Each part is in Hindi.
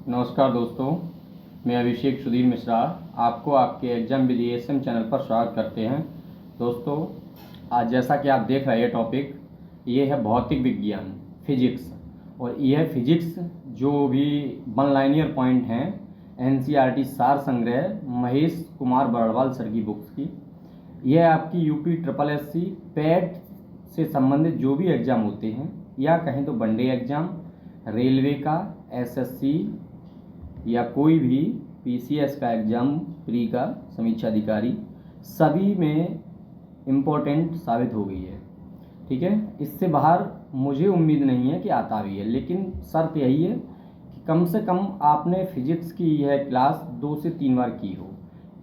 नमस्कार दोस्तों, मैं अभिषेक सुधीर मिश्रा आपको आपके एग्जाम विद एएसएम चैनल पर स्वागत करते हैं। दोस्तों, आज जैसा कि आप देख रहे हैं टॉपिक ये है भौतिक विज्ञान फिजिक्स। और यह फिजिक्स जो भी वन लाइनियर पॉइंट हैं एनसीईआरटी सार संग्रह महेश कुमार बरड़वाल सर की बुक्स की। यह आपकी यूपी ट्रिपल एससी पैट से संबंधित जो भी एग्ज़ाम होते हैं या कहें तो वनडे एग्ज़ाम, रेलवे का, एसएससी या कोई भी पीसीएस का एग्ज़ाम, प्री का, समीक्षा अधिकारी, सभी में इम्पोर्टेंट साबित हो गई है। ठीक है, इससे बाहर मुझे उम्मीद नहीं है कि आता भी है, लेकिन शर्त यही है कि कम से कम आपने फिजिक्स की यह क्लास 2 से 3 बार की हो।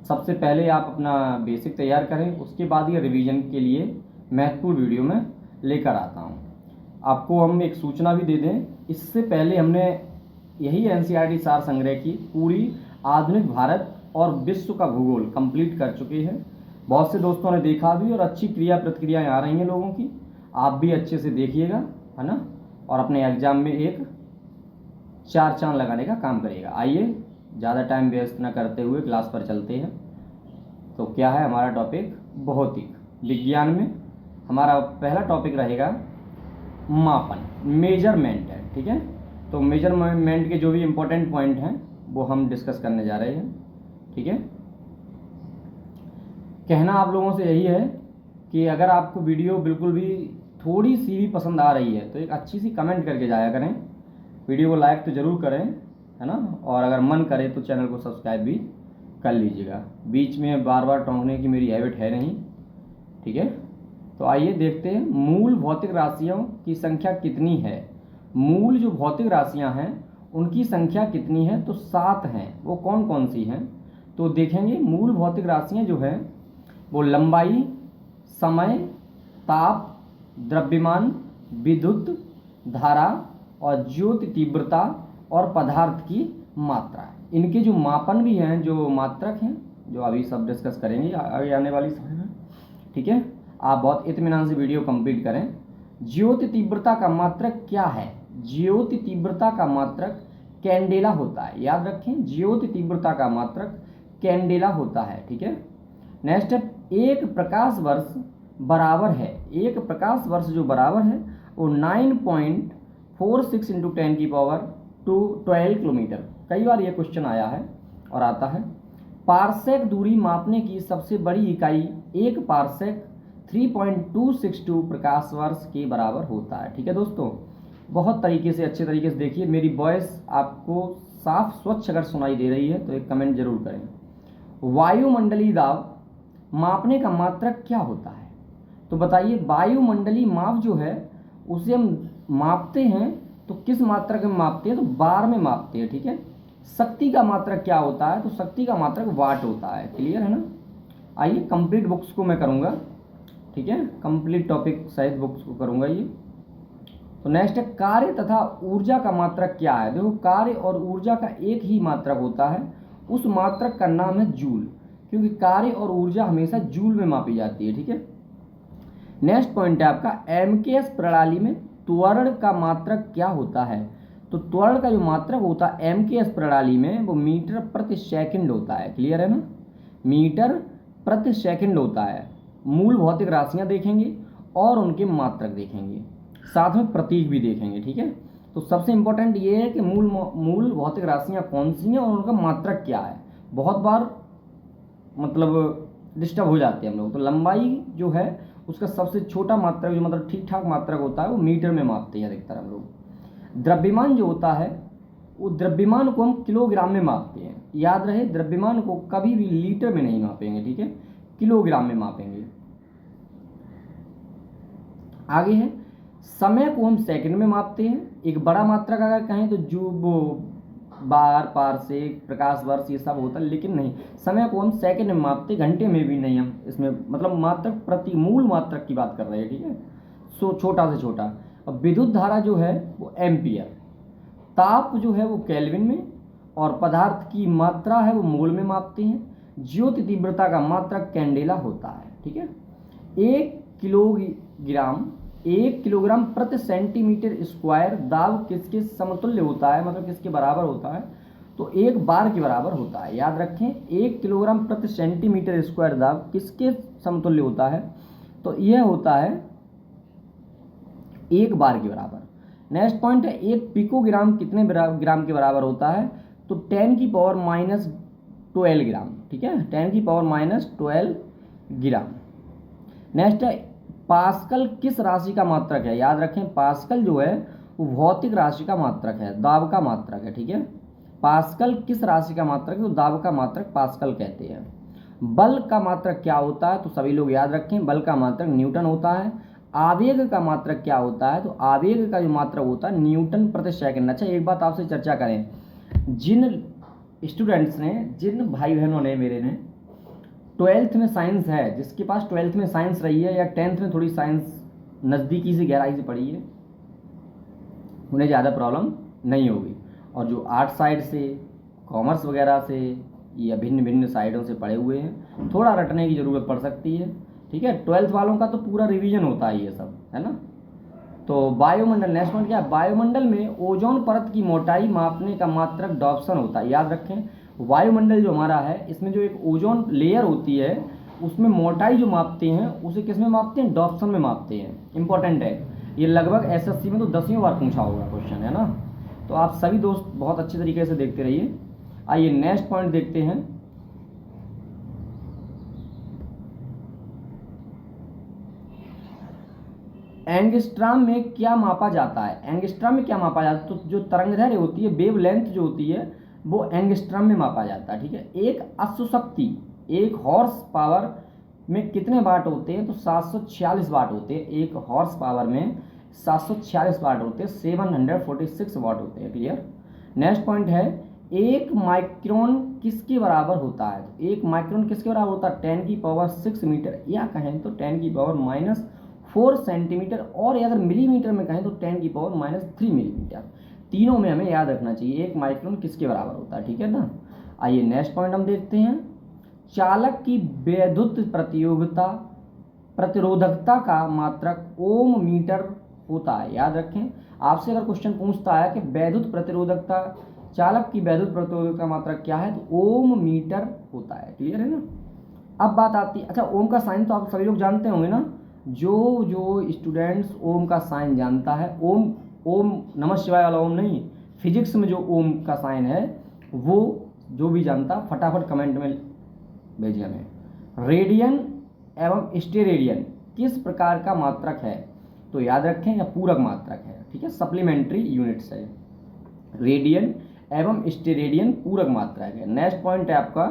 सबसे पहले आप अपना बेसिक तैयार करें, उसके बाद ये रिवीजन के लिए महत्वपूर्ण वीडियो में लेकर आता हूँ। आपको हम एक सूचना भी दे दें, इससे पहले हमने यही एनसीईआरटी सार संग्रह की पूरी आधुनिक भारत और विश्व का भूगोल कंप्लीट कर चुके हैं। बहुत से दोस्तों ने देखा भी और अच्छी क्रिया प्रतिक्रियाएँ आ रही हैं लोगों की। आप भी अच्छे से देखिएगा, है ना, और अपने एग्ज़ाम में एक 4 चांद लगाने का काम करिएगा। आइए, ज़्यादा टाइम वेस्ट न करते हुए क्लास पर चलते हैं। तो क्या है हमारा टॉपिक? भौतिक विज्ञान में हमारा पहला टॉपिक रहेगा मापन, मेजरमेंट है। ठीक है, तो मेजरमेंट के जो भी इम्पोर्टेंट पॉइंट हैं वो हम डिस्कस करने जा रहे हैं। ठीक है, कहना आप लोगों से यही है कि अगर आपको वीडियो बिल्कुल भी थोड़ी सी भी पसंद आ रही है तो एक अच्छी सी कमेंट करके जाया करें। वीडियो को लाइक तो ज़रूर करें, है ना, और अगर मन करे तो चैनल को सब्सक्राइब भी कर लीजिएगा। बीच में बार बार टोंकने की मेरी हैबिट है नहीं। ठीक है, तो आइए देखते हैं मूल भौतिक राशियों की संख्या कितनी है। मूल जो भौतिक राशियां हैं उनकी संख्या कितनी है? तो 7 हैं। वो कौन कौन सी हैं? तो देखेंगे मूल भौतिक राशियां जो हैं वो लंबाई, समय, ताप, द्रव्यमान, विद्युत धारा और ज्योति तीव्रता और पदार्थ की मात्रा है। इनके जो मापन भी हैं, जो मात्रक हैं, जो अभी सब डिस्कस करेंगे आगे आने वाली समय में। ठीक है, आप बहुत इत्मीनान से वीडियो कंप्लीट करें। ज्योति तीव्रता का मात्रक क्या है? ज्योति तीव्रता का मात्रक कैंडेला होता है। याद रखें, ज्योति तीव्रता का मात्रक कैंडेला होता है। ठीक है, नेक्स्ट है, एक प्रकाश वर्ष बराबर है, एक प्रकाश वर्ष जो बराबर है वो 9.46 × 10⁻² किलोमीटर। कई बार ये क्वेश्चन आया है और आता है। पारसेक दूरी मापने की सबसे बड़ी इकाई एक पारसेक 3.262 प्रकाश वर्ष के बराबर होता है। ठीक है दोस्तों, बहुत तरीके से, अच्छे तरीके से देखिए। मेरी वॉइस आपको साफ स्वच्छ अगर सुनाई दे रही है तो एक कमेंट जरूर करें। वायुमंडलीय दाब मापने का मात्रक क्या होता है? तो बताइए, वायुमंडलीय माप जो है उसे हम मापते हैं तो किस मात्रक में मापते हैं? तो बार में मापते हैं। ठीक है, शक्ति का मात्रक क्या होता है? तो शक्ति का मात्रक वाट होता है। क्लियर है ना? आइए, कंप्लीट बुक्स को मैं करूँगा। ठीक है, कंप्लीट टॉपिक सहित बुक्स को करूँगा ये। तो नेक्स्ट है, कार्य तथा ऊर्जा का मात्रक क्या है? देखो, कार्य और ऊर्जा का एक ही मात्रक होता है, उस मात्रक का नाम है जूल, क्योंकि कार्य और ऊर्जा हमेशा जूल में मापी जाती है। ठीक है, नेक्स्ट पॉइंट है आपका, एमकेएस प्रणाली में त्वरण का मात्रक क्या होता है? तो त्वरण का जो मात्रक होता है एमकेएस प्रणाली में वो मीटर प्रति सेकंड होता है। क्लियर है ना? मीटर प्रति सेकंड होता है। मूल भौतिक राशियां देखेंगे और उनके मात्रक देखेंगे, साथ में प्रतीक भी देखेंगे। ठीक है, तो सबसे इंपॉर्टेंट ये है कि मूल भौतिक राशियां कौन सी हैं और उनका मात्रक क्या है। बहुत बार मतलब डिस्टर्ब हो जाते हैं हम लोग। तो लंबाई जो है उसका सबसे छोटा मात्रक जो मतलब ठीक ठाक मात्रक होता है वो मीटर में मापते हैं अधिकतर हम लोग। द्रव्यमान जो होता है वो द्रव्यमान को हम किलोग्राम में मापते हैं। याद रहे, द्रव्यमान को कभी भी लीटर में नहीं मापेंगे। ठीक है, किलोग्राम में मापेंगे। आगे है, समय को हम सेकंड में मापते हैं। एक बड़ा मात्रक अगर कहें तो जो वो बार, पारसेक, प्रकाश वर्ष ये सब होता है, लेकिन नहीं, समय को हम सेकंड में मापते, घंटे में भी नहीं। हम इसमें मतलब मात्रक प्रति मूल मात्रक की बात कर रहे हैं। ठीक है, सो छोटा से छोटा। और विद्युत धारा जो है वो एम्पियर, ताप जो है वो केल्विन में, और पदार्थ की मात्रा है वो मोल में मापते हैं। ज्योति तीव्रता का मात्रक कैंडेला होता है। ठीक है, 1 किलोग्राम प्रति सेंटीमीटर स्क्वायर दाब किसके समतुल्य होता है, मतलब किसके बराबर होता है? तो 1 बार के बराबर होता है। याद रखें 1 किलोग्राम प्रति सेंटीमीटर स्क्वायर दाब किसके समतुल्य होता है, तो यह होता है 1 बार के बराबर। नेक्स्ट पॉइंट है 1 पिकोग्राम कितने ग्राम के बराबर होता है, तो 10 की पावर माइनस 12 ग्राम। ठीक है, 10 की पावर माइनस 12 ग्राम। नेक्स्ट है पास्कल किस राशि का मात्रक है। याद रखें पास्कल जो है वो भौतिक राशि का मात्रक है, दाब का मात्रक है। ठीक है, पास्कल किस राशि का मात्रक है, तो दाब का मात्रक पास्कल कहते हैं। बल का मात्रक क्या होता है, तो सभी लोग याद रखें बल का मात्रक न्यूटन होता है। आवेग का मात्रक क्या होता है, तो आवेग का जो मात्रक होता है न्यूटन प्रति सेकंड। अच्छा एक बात आपसे चर्चा करें, जिन स्टूडेंट्स ने, जिन भाई बहनों ने मेरे ने 12th में साइंस है, जिसके पास 12th में साइंस रही है या 10th में थोड़ी साइंस नज़दीकी से गहराई से पढ़ी है, उन्हें ज़्यादा प्रॉब्लम नहीं होगी। और जो आर्ट साइड से, कॉमर्स वगैरह से या भिन्न भिन्न साइडों से पढ़े हुए हैं, थोड़ा रटने की ज़रूरत पड़ सकती है। ठीक है, 12th वालों का तो पूरा रिवीजन होता है ये सब, है ना। तो वायुमंडल, नेक्स्ट पॉइंट क्या है, वायुमंडल में ओजोन परत की मोटाई मापने का मात्रक डॉप्सन होता है। याद रखें वायुमंडल जो हमारा है, इसमें जो एक ओजोन लेयर होती है उसमें मोटाई जो मापते हैं उसे किस में मापते हैं, डॉप्सन में मापते हैं। इंपॉर्टेंट है ये, लगभग एसएससी में तो 10वीं बार पूछा होगा क्वेश्चन, है ना। तो आप सभी दोस्त बहुत अच्छे तरीके से देखते रहिए। आइए नेक्स्ट पॉइंट देखते हैं। एंगस्ट्रॉम में क्या मापा जाता है, एंगस्ट्रॉम में क्या मापा जाता है, तो जो तरंगदैर्घ्य होती है, वेव लेंथ जो होती है, वो एंगस्ट्रॉम में मापा जाता है। ठीक है, एक अश्वशक्ति, एक हॉर्स पावर में कितने वाट होते हैं, तो 746 वाट होते हैं। एक हॉर्स पावर में 746 वाट होते हैं, 746 वाट होते हैं। क्लियर। नेक्स्ट पॉइंट है 1 माइक्रोन किसके बराबर होता है, तो 1 माइक्रोन किसके बराबर होता है, 10 की पावर 6 मीटर, या कहें तो 10 की पावर माइनस 4 सेंटीमीटर, और अगर मिलीमीटर में कहें तो 10 की पावर माइनस 3 मिलीमीटर। तीनों में हमें याद रखना चाहिए 1 माइक्रोन किसके बराबर होता है। ठीक है ना। आइए नेक्स्ट पॉइंट हम देखते हैं, चालक की वैद्युत प्रतिरोधकता का मात्रक ओम मीटर होता है। याद रखें आपसे अगर क्वेश्चन पूछता है कि वैद्युत प्रतिरोधकता, चालक की वैद्युत प्रतिरोधकता का मात्रक क्या है, तो ओम मीटर होता है। क्लियर है ना। अब बात आती है, अच्छा ओम का साइन तो आप सभी लोग जानते होंगे ना, जो स्टूडेंट्स ओम का साइन जानता है, ओम ओम नमः शिवाय वाला ओम नहीं, फिजिक्स में जो ओम का साइन है वो जो भी जानता फटाफट कमेंट में भेजिए हमें। रेडियन एवं स्टेरेडियन किस प्रकार का मात्रक है, तो याद रखें या पूरक मात्रक है। ठीक है, सप्लीमेंट्री यूनिट्स है। रेडियन एवं स्टेरेडियन पूरक मात्रक है। नेक्स्ट पॉइंट है आपका,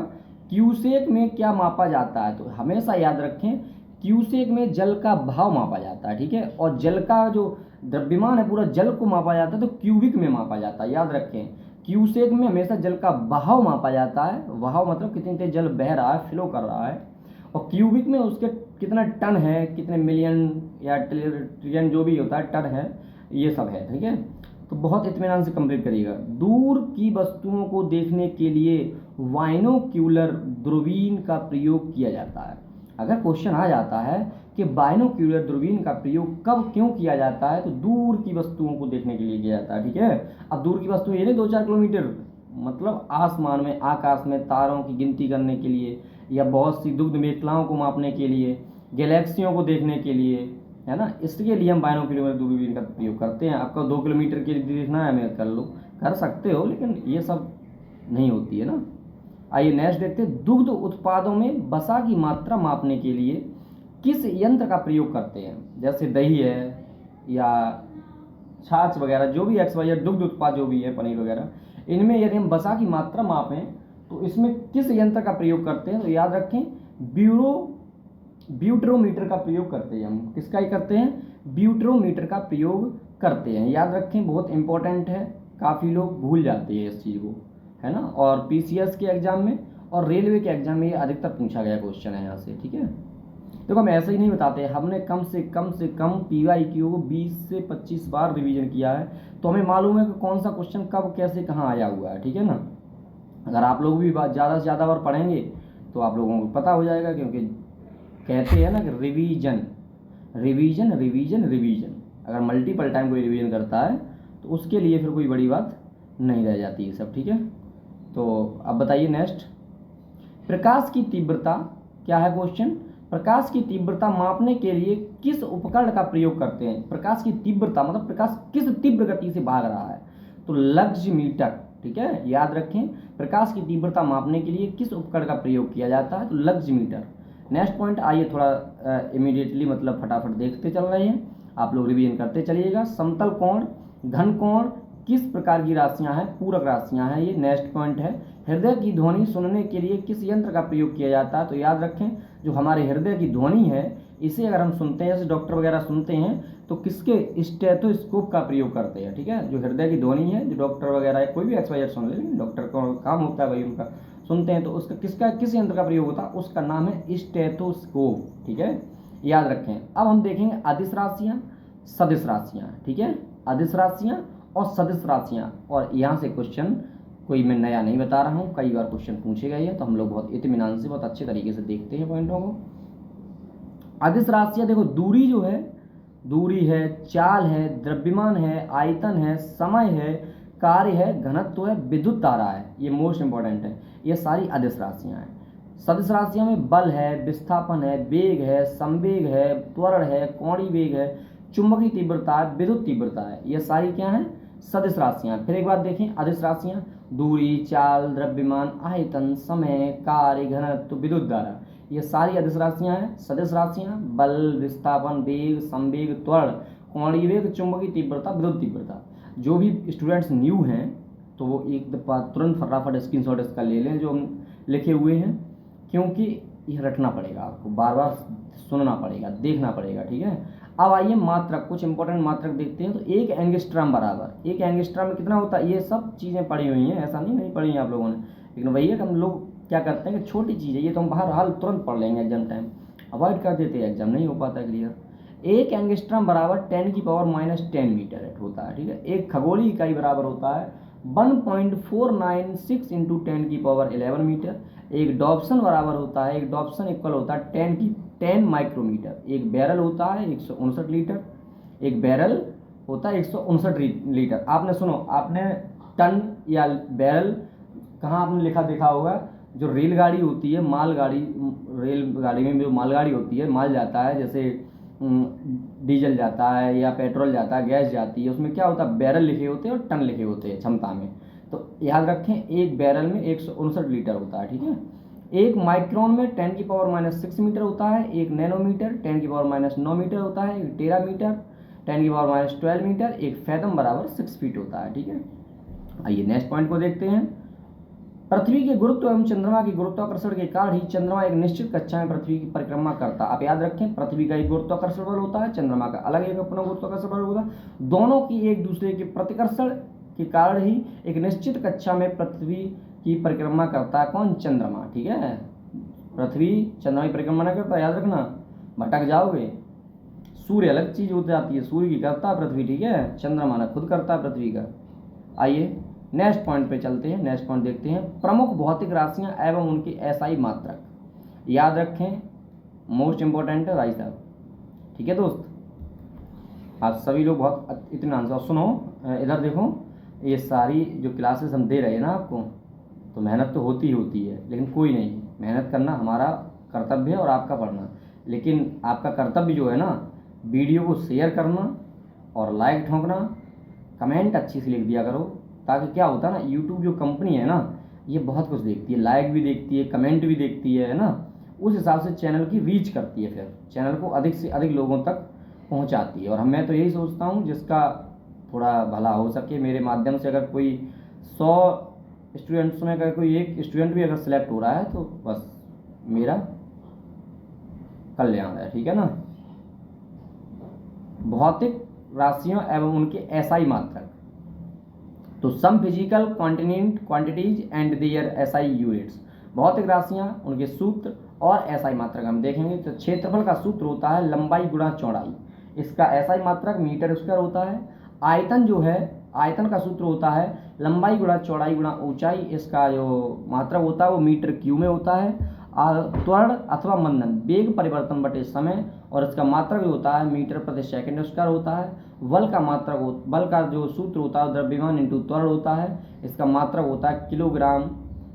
क्यूसेक में क्या मापा जाता है, तो हमेशा याद रखें क्यूसेक में जल का भाव मापा जाता है। ठीक है, और जल का जो द्रव्यमान है पूरा जल को मापा जाता है तो क्यूबिक में मापा जाता है। याद रखें क्यूसेक में हमेशा जल का बहाव मापा जाता है, बहाव मतलब कितनी तेज जल बह रहा है, फ्लो कर रहा है, और क्यूबिक में उसके कितना टन है, कितने मिलियन या ट्रिलियन जो भी होता है टन है, ये सब है। ठीक है, तो बहुत इत्मीनान से कंप्लीट करिएगा। दूर की वस्तुओं को देखने के लिए बाइनोक्यूलर दूरबीन का प्रयोग किया जाता है। अगर क्वेश्चन आ जाता है कि बाइनोक्यूलर दूरबीन का प्रयोग कब क्यों किया जाता है, तो दूर की वस्तुओं को देखने के लिए किया जाता है। ठीक है, अब दूर की वस्तु ये नहीं 2-4 किलोमीटर, मतलब आसमान में, आकाश में तारों की गिनती करने के लिए, या बहुत सी दुग्ध मेखलाओं को मापने के लिए, गैलेक्सियों को देखने के लिए, है ना। इसके लिए हम बाइनोक्यूलर दूरबीन का प्रयोग करते हैं। आपका 2 किलोमीटर के लिए देखना है हमें कर लो, कर सकते हो, लेकिन ये सब नहीं होती है ना। आइए नेक्स्ट देखते हैं, दुग्ध उत्पादों में वसा की मात्रा मापने के लिए किस यंत्र का प्रयोग करते हैं, जैसे दही है या छाछ वगैरह, जो भी XYZ दुग्ध उत्पाद जो भी है, पनीर वगैरह, इनमें यदि हम वसा की मात्रा मापें तो इसमें किस यंत्र का प्रयोग करते हैं, तो याद रखें ब्यूट्रोमीटर का प्रयोग करते हैं हम। किसका ही करते हैं, ब्यूट्रोमीटर का प्रयोग करते हैं। याद रखें बहुत इंपॉर्टेंट है, काफ़ी लोग भूल जाते हैं इस चीज़ को, है ना। और PCS के एग्जाम में और रेलवे के एग्जाम में ये अधिकतर पूछा गया क्वेश्चन है यहाँ से। ठीक है, देखो हम ऐसे ही नहीं बताते, हमने कम से कम PYQ को 20 से 25 बार रिवीजन किया है, तो हमें मालूम है कि कौन सा क्वेश्चन कब कैसे कहाँ आया हुआ है। ठीक है ना। अगर आप लोग भी ज़्यादा से ज़्यादा बार पढ़ेंगे तो आप लोगों को पता हो जाएगा, क्योंकि कहते हैं ना कि रिवीजन रिवीजन रिवीजन रिवीजन, अगर मल्टीपल टाइम कोई रिवीजन करता है तो उसके लिए फिर कोई बड़ी बात नहीं रह जाती है सब। ठीक है, तो अब बताइए नेक्स्ट, प्रकाश की तीव्रता क्या है क्वेश्चन, प्रकाश की तीव्रता मापने के लिए किस उपकरण का प्रयोग करते हैं। प्रकाश की तीव्रता मतलब प्रकाश किस तीव्र गति से भाग रहा है, तो लक्स मीटर, ठीक है, याद रखें। प्रकाश की तीव्रता मापने के लिए किस उपकरण का प्रयोग किया जाता है, तो लक्स मीटर। नेक्स्ट पॉइंट आइए थोड़ा इमीडिएटली मतलब फटाफट देखते चल रहे हैं, आप लोग रिवीजन करते चलिएगा। समतल कोण, घन कोण किस प्रकार की राशियां हैं, पूरक राशियां हैं, ये नेक्स्ट पॉइंट है। हृदय की ध्वनि सुनने के लिए किस यंत्र का प्रयोग किया जाता है, तो याद रखें जो हमारे हृदय की ध्वनि है इसे अगर हम सुनते हैं, जैसे डॉक्टर वगैरह सुनते हैं तो किसके, स्टेथोस्कोप का प्रयोग करते हैं, ठीक है। जो हृदय की ध्वनि है जो डॉक्टर वगैरह कोई भी एक्सवाइजेड सुन ले, डॉक्टर का काम होता है भाई उनका, सुनते हैं तो उसका किस यंत्र का प्रयोग होता है, उसका नाम है स्टेथोस्कोप, ठीक है, याद रखें। अब हम देखेंगे अदिश राशियाँ, सदिश राशियाँ, ठीक है, अदिश राशियाँ और सदिश राशियाँ। और यहाँ से क्वेश्चन कोई मैं नया नहीं बता रहा हूँ, कई बार क्वेश्चन पूछे गए हैं, तो हम लोग बहुत इत्मीनान से बहुत अच्छे तरीके से देखते हैं पॉइंटों को। अदिश राशियाँ देखो, दूरी जो है, दूरी है, चाल है, द्रव्यमान है, आयतन है, समय है, कार्य है, घनत्व है, विद्युत धारा है, ये मोस्ट इंपॉर्टेंट है, ये सारी अदिश राशियाँ हैं। सदिश राशियों में बल है, विस्थापन है, वेग है, संवेग है, त्वरण है, कोणीय वेग है, चुंबकीय तीव्रता है, विद्युत तीव्रता है, ये सारी क्या है, सदिश राशियाँ। फिर एक बात देखें अदिश राशियाँ, दूरी, चाल, द्रव्यमान, आयतन, समय, कार्य, घनत्व, विद्युत धारा, ये सारी अदिश राशियाँ हैं। सदिश राशियाँ बल, विस्थापन, वेग, संवेग, त्वरण, कोणीय वेग, चुंबकीय तीव्रता, विद्युत तीव्रता। जो भी स्टूडेंट्स न्यू हैं तो वो एक दफ़ा तुरंत फटाफट स्क्रीनशॉट इसका ले लें जो हम लिखे हुए हैं, क्योंकि ये रखना पड़ेगा, आपको बार बार सुनना पड़ेगा, देखना पड़ेगा, ठीक है। अब आइए मात्रक, कुछ इंपॉर्टेंट मात्रक देखते हैं। तो एक एंगस्ट्रॉम बराबर, एक एंगस्ट्रॉम में कितना होता है, ये सब चीज़ें पढ़ी हुई हैं, ऐसा नहीं पढ़ी हैं आप लोगों ने, लेकिन भैया हम लोग क्या करते हैं कि छोटी चीज़ है ये तो हम बाहर हाल तुरंत पढ़ लेंगे, एग्जाम टाइम अवॉइड कर देते हैं, एग्जाम नहीं हो पाता क्लियर। एक एंगस्ट्रॉम बराबर 10⁻⁻10 मीटर होता है, ठीक है। एक खगोलीय इकाई बराबर होता है 1.496 इंटू 10⁻11 मीटर। एक डॉप्सन बराबर होता है, एक डॉप्सन इक्वल होता है 10 माइक्रोमीटर। एक बैरल होता है 159 लीटर, एक बैरल होता है 159 लीटर। आपने सुनो, आपने टन या बैरल कहाँ आपने लिखा देखा होगा, जो रेलगाड़ी होती है, मालगाड़ी, रेलगाड़ी में जो मालगाड़ी होती है, माल जाता है, जैसे डीजल जाता है या पेट्रोल जाता है, गैस जाती है, उसमें क्या होता है, बैरल लिखे होते हैं और टन लिखे होते हैं क्षमता में। तो याद रखें एक बैरल में 159 लीटर होता है, ठीक है। एक माइक्रोन में 10⁻6 मीटर होता है, एक नैनोमीटर 10⁻9 मीटर होता है, एक टेरामीटर 10⁻12 मीटर, एक फैथम बराबर 6 फीट होता है, ठीक है। आइए नेक्स्ट पॉइंट को देखते हैं। पृथ्वी के गुरुत्व एवं चंद्रमा के गुरुत्वाकर्षण के कारण ही चंद्रमा एक निश्चित कक्षा में पृथ्वी की परिक्रमा करता है। आप याद रखें, पृथ्वी का एक गुरुत्वाकर्षण बल होता है, चंद्रमा का अलग एक अपना गुरुत्वाकर्षण बल होता है, दोनों की एक दूसरे के प्रतिकर्षण के कारण ही एक निश्चित कक्षा में पृथ्वी की परिक्रमा करता है। कौन, चंद्रमा, ठीक है। पृथ्वी चंद्रमा की परिक्रमा नहीं करता, याद रखना, भटक जाओगे। सूर्य अलग चीज हो जाती है, सूर्य की करता है पृथ्वी, ठीक है, चंद्रमा ने खुद करता है पृथ्वी का। आइए नेक्स्ट पॉइंट पे चलते हैं, नेक्स्ट पॉइंट देखते हैं। प्रमुख भौतिक राशियां एवं उनकी एसआई मात्रक, याद रखें, मोस्ट इंपॉर्टेंट है भाई साहब, ठीक है दोस्त। आप सभी लोग बहुत इत्मीनान से सुनो, इधर देखो, ये सारी जो क्लासेस हम दे रहे हैं ना आपको, तो मेहनत तो होती ही होती है, लेकिन कोई नहीं, मेहनत करना हमारा कर्तव्य है और आपका पढ़ना, लेकिन आपका कर्तव्य जो है ना, वीडियो को शेयर करना और लाइक ठोंकना, कमेंट अच्छी सी लिख दिया करो, ताकि क्या होता है ना, यूट्यूब जो कंपनी है ना, ये बहुत कुछ देखती है, लाइक भी देखती है, कमेंट भी देखती है ना, उस हिसाब से चैनल की रीच करती है, फिर चैनल को अधिक से अधिक लोगों तक पहुंचाती है। और मैं तो यही सोचता हूं जिसका थोड़ा भला हो सके मेरे माध्यम से, अगर कोई 100 स्टूडेंट्स में अगर कोई एक स्टूडेंट भी अगर सिलेक्ट हो रहा है तो बस मेरा कल्याण है, ठीक है ना। भौतिक राशियों एवं उनके एसआई मात्रक, तो some physical quantities and their SI units. भौतिक राशियां, उनके सूत्र और एसआई मात्रक हम देखेंगे। तो क्षेत्रफल का सूत्र होता है लंबाई गुणा चौड़ाई, इसका एसआई मात्रक मीटर स्क्वायर होता है। आयतन जो है, आयतन का सूत्र होता है लंबाई गुणा चौड़ाई गुणा ऊंचाई, इसका जो मात्रक होता है वो मीटर क्यू में होता है। त्वरण अथवा मंदन, वेग परिवर्तन बटे समय, और इसका मात्रक जो होता है मीटर प्रति सेकंड स्क्वायर होता है। बल का मात्रक, बल का जो सूत्र होता है द्रव्यमान इंटू त्वरण होता है, इसका मात्रक होता है किलोग्राम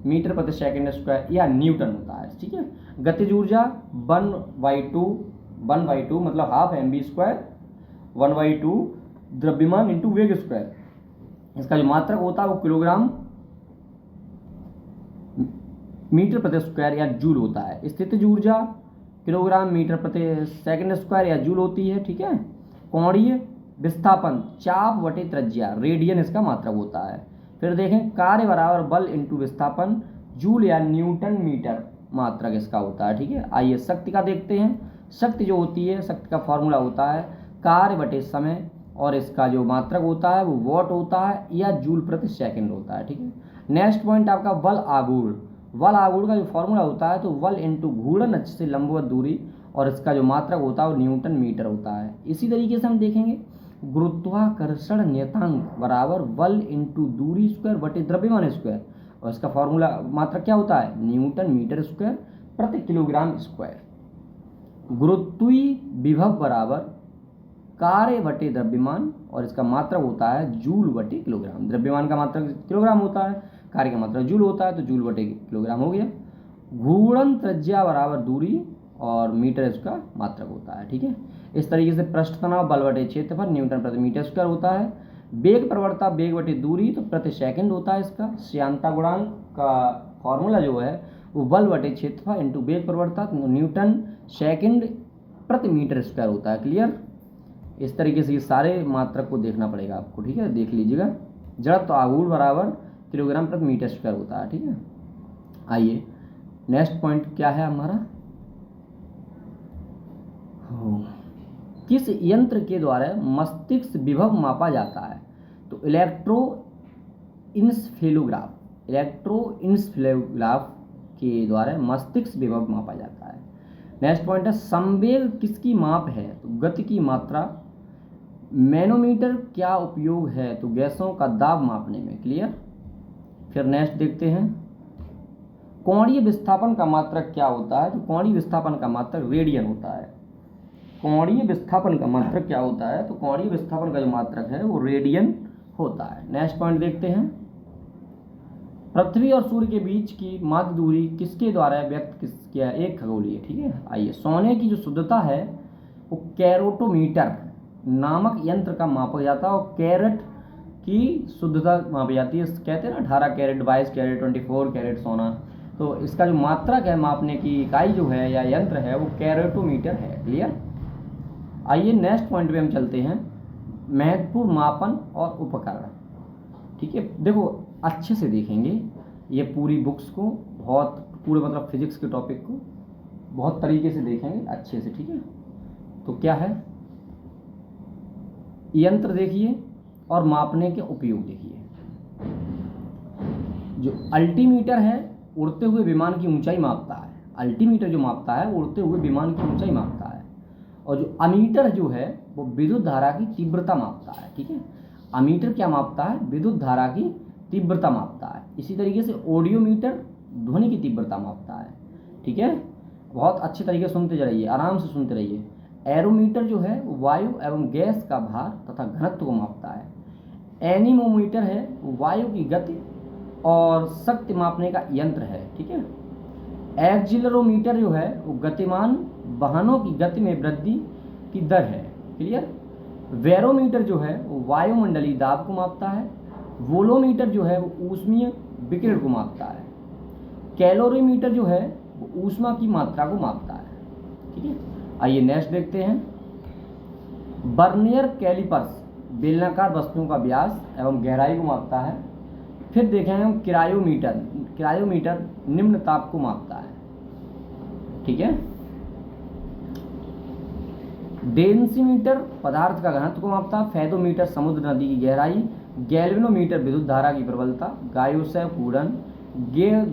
मीटर प्रति सेकंड स्क्वायर या न्यूटन होता है, ठीक है। गतिज ऊर्जा 1/2 मतलब हाफ mv स्क्वायर, 1/2 द्रव्यमान इंटू वेग स्क्वायर। इसका जो मात्रक होता है वो किलोग्राम मीटर प्रति स्क्वायर या जूल होता है। स्थितिज ऊर्जा किलोग्राम मीटर प्रति सेकंड स्क्वायर या जूल होती है, ठीक है। कोणीय विस्थापन चाप बटे त्रिज्या रेडियन इसका मात्रक होता है। फिर देखें कार्य बराबर बल इंटू विस्थापन जूल या न्यूटन मीटर मात्रक इसका होता है, ठीक है। आइए शक्ति का देखते हैं। शक्ति जो होती है, शक्ति का फॉर्मूला होता है कार्य बटे समय, और इसका जो मात्रक होता है वो वॉट होता है या जूल प्रति सेकंड होता है, ठीक है। नेक्स्ट पॉइंट आपका बल आघूर्ण। बल आघूर्ण का जो फॉर्मूला होता है तो बल इंटू घूर्णन अक्ष से लंबवत दूरी, और इसका जो मात्रक होता है वो न्यूटन मीटर होता है। इसी तरीके से हम देखेंगे गुरुत्वाकर्षण नियतांक बराबर बल इंटू दूरी स्क्वायर बटे द्रव्यमान स्क्वायर, और इसका फॉर्मूला मात्रक क्या होता है न्यूटन मीटर स्क्वायर प्रति किलोग्राम स्क्वायर। गुरुत्वीय विभव बराबर कार्य बटे द्रव्यमान, और इसका मात्रक होता है जूल बटे किलोग्राम। द्रव्यमान का मात्रक किलोग्राम होता है, कार्य का मात्रक जूल होता है, तो जूल बटे किलोग्राम हो गया। घूर्णन त्रिज्या बराबर दूरी, और मीटर इसका मात्रक होता है, ठीक है। इस तरीके से पृष्ठ तनाव बल बटे क्षेत्रफल न्यूटन प्रति मीटर स्क्वायर होता है। वेग प्रवणता वेग बटे दूरी तो प्रति सेकंड होता है इसका। श्यानता गुणांक का फॉर्मूला जो है वो बल बटे क्षेत्रफल इंटू वेग प्रवणता न्यूटन सेकंड प्रति मीटर स्क्वायर होता है। क्लियर। इस तरीके से ये सारे मात्रक को देखना पड़ेगा आपको, ठीक है, देख लीजिएगा। जड़त्व आघूर्ण बराबर किलोग्राम प्रति मीटर स्क्वायर होता है, ठीक है। आइए नेक्स्ट पॉइंट क्या है हमारा, किस यंत्र के द्वारा मस्तिष्क विभव मापा जाता है, तो इलेक्ट्रोइंसेफेलोग्राफ के द्वारा मस्तिष्क विभव मापा जाता है। नेक्स्ट पॉइंट है संवेग किसकी माप है, तो गति की मात्रा। मैनोमीटर क्या उपयोग है, तो गैसों का दाब मापने में। क्लियर। फिर नेक्स्ट देखते हैं कोणीय विस्थापन का मात्रक क्या होता है, तो कोणीय विस्थापन का मात्रक रेडियन होता है। कोणीय विस्थापन का मात्रक क्या होता है, तो कोणीय विस्थापन का जो मात्रक है वो रेडियन होता है। नेक्स्ट पॉइंट देखते हैं पृथ्वी और सूर्य के बीच की माध्य दूरी किसके द्वारा व्यक्त किया है, एक खगोलीय, ठीक है। आइए सोने की जो शुद्धता है वो कैरोटोमीटर नामक यंत्र का मापा जाता है, और कैरेट की शुद्धता मापी जाती है। कहते हैं ना 18 कैरेट, 22 कैरेट, 24 कैरेट सोना, तो इसका जो मात्रक है मापने की इकाई जो है या यंत्र है वो कैरेटोमीटर है। क्लियर। आइए नेक्स्ट पॉइंट पे हम चलते हैं महत्वपूर्ण मापन और उपकरण, ठीक है। देखो अच्छे से देखेंगे ये पूरी बुक्स को, बहुत पूरे मतलब फिजिक्स के टॉपिक को बहुत तरीके से देखेंगे अच्छे से, ठीक है। तो क्या है यंत्र देखिए और मापने के उपयोग देखिए। जो अल्टीमीटर है उड़ते हुए विमान की ऊंचाई मापता है। अल्टीमीटर जो मापता है वो उड़ते हुए विमान की ऊंचाई मापता है। और जो अमीटर जो है वो विद्युत धारा की तीव्रता मापता है, ठीक है। अमीटर क्या मापता है, विद्युत धारा की तीव्रता मापता है। इसी तरीके से ऑडियोमीटर ध्वनि की तीव्रता मापता है, ठीक है। बहुत अच्छे तरीके से सुनते रहिए, आराम से सुनते रहिए। एरोमीटर जो है वो वायु एवं गैस का भार तथा घनत्व को मापता है। एनीमोमीटर है वो वायु की गति और शक्ति मापने का यंत्र है, ठीक है। एक्सिलरोमीटर जो है वो गतिमान वाहनों की गति में वृद्धि की दर है। क्लियर। बैरोमीटर जो है वो वायुमंडलीय दाब को मापता है। वोलोमीटर जो है वो ऊष्मीय विकिरण को मापता है। कैलोरीमीटर जो है वो ऊष्मा की मात्रा को मापता है, ठीक है। आइए नेक्स्ट देखते हैं बर्नियर कैलिपर्स बेलनाकार वस्तुओं का व्यास एवं गहराई को मापता है। फिर देखें हम क्रायोमीटर निम्न ताप को मापता है, ठीक है। डेंसीमीटर पदार्थ का घनत्व को मापता है। फेदोमीटर समुद्र नदी की गहराई। गैल्वेनोमीटर विद्युत धारा की प्रबलता। गायोसैव कूड़न।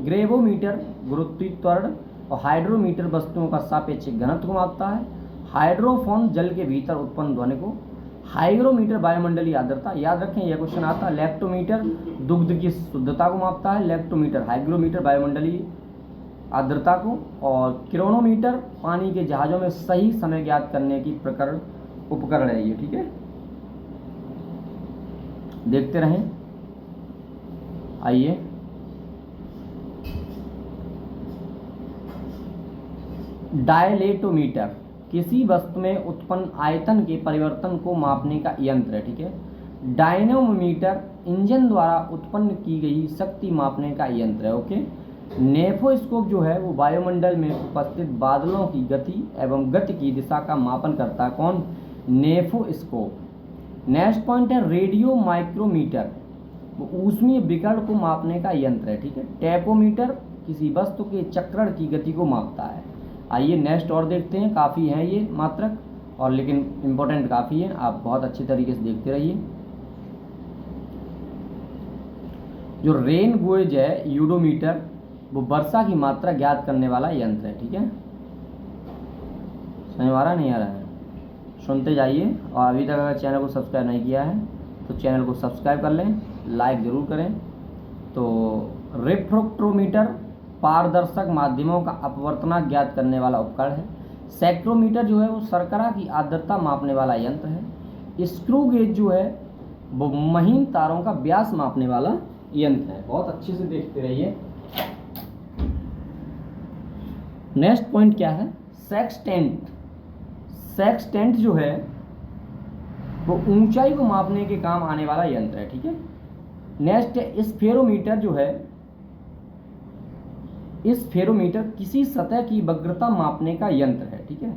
ग्रेवोमीटर गुरुत्वीय त्वरण। और हाइड्रोमीटर वस्तुओं का सापेक्षिक घनत्व को मापता है। हाइड्रोफोन जल के भीतर उत्पन्न ध्वनि को। हाइग्रोमीटर वायुमंडलीय आर्द्रता, याद रखें यह क्वेश्चन आता है। लैक्टोमीटर दुग्ध की शुद्धता को मापता है। लैक्टोमीटर हाइग्रोमीटर वायुमंडलीय आर्द्रता को। और क्रोनोमीटर पानी के जहाजों में सही समय ज्ञात करने की उपकरण है ये, ठीक है। देखते रहें। आइए डायलेटोमीटर किसी वस्तु में उत्पन्न आयतन के परिवर्तन को मापने का यंत्र है, ठीक है। डायनेमोमीटर इंजन द्वारा उत्पन्न की गई शक्ति मापने का यंत्र है, ओके। नेफोस्कोप जो है वो वायुमंडल में उपस्थित बादलों की गति एवं गति की दिशा का मापन करता है। कौन? नेफोस्कोप। नेक्स्ट पॉइंट है रेडियो माइक्रोमीटर, वो ऊष्मीय विकर्ण को मापने का यंत्र है, ठीक है। टेपोमीटर किसी वस्तु के चक्रण की गति को मापता है। आइए नेक्स्ट और देखते हैं, काफ़ी हैं ये मात्रक और लेकिन इम्पोर्टेंट काफ़ी है, आप बहुत अच्छे तरीके से देखते रहिए। जो रेन गोएज है यूडोमीटर, वो वर्षा की मात्रा ज्ञात करने वाला यंत्र है, ठीक है। समझ आ रहा नहीं आ रहा है? सुनते जाइए। और अभी तक अगर चैनल को सब्सक्राइब नहीं किया है तो चैनल को सब्सक्राइब कर लें, लाइक ज़रूर करें। तो रिफ्रैक्टोमीटर पारदर्शक माध्यमों का अपवर्तनांक ज्ञात करने वाला उपकरण है। सेक्ट्रोमीटर जो है वो शर्करा की आर्द्रता मापने वाला यंत्र है। स्क्रू गेज जो है वो महीन तारों का व्यास मापने वाला यंत्र है। बहुत अच्छे से देखते रहिए। नेक्स्ट पॉइंट क्या है? सेक्सटेंट। सेक्सटेंट जो है वो ऊंचाई को मापने के काम आने वाला यंत्र है, ठीक है। नेक्स्ट है स्फेरोमीटर जो है, स्फेरोमीटर किसी सतह की वक्रता मापने का यंत्र है, ठीक है।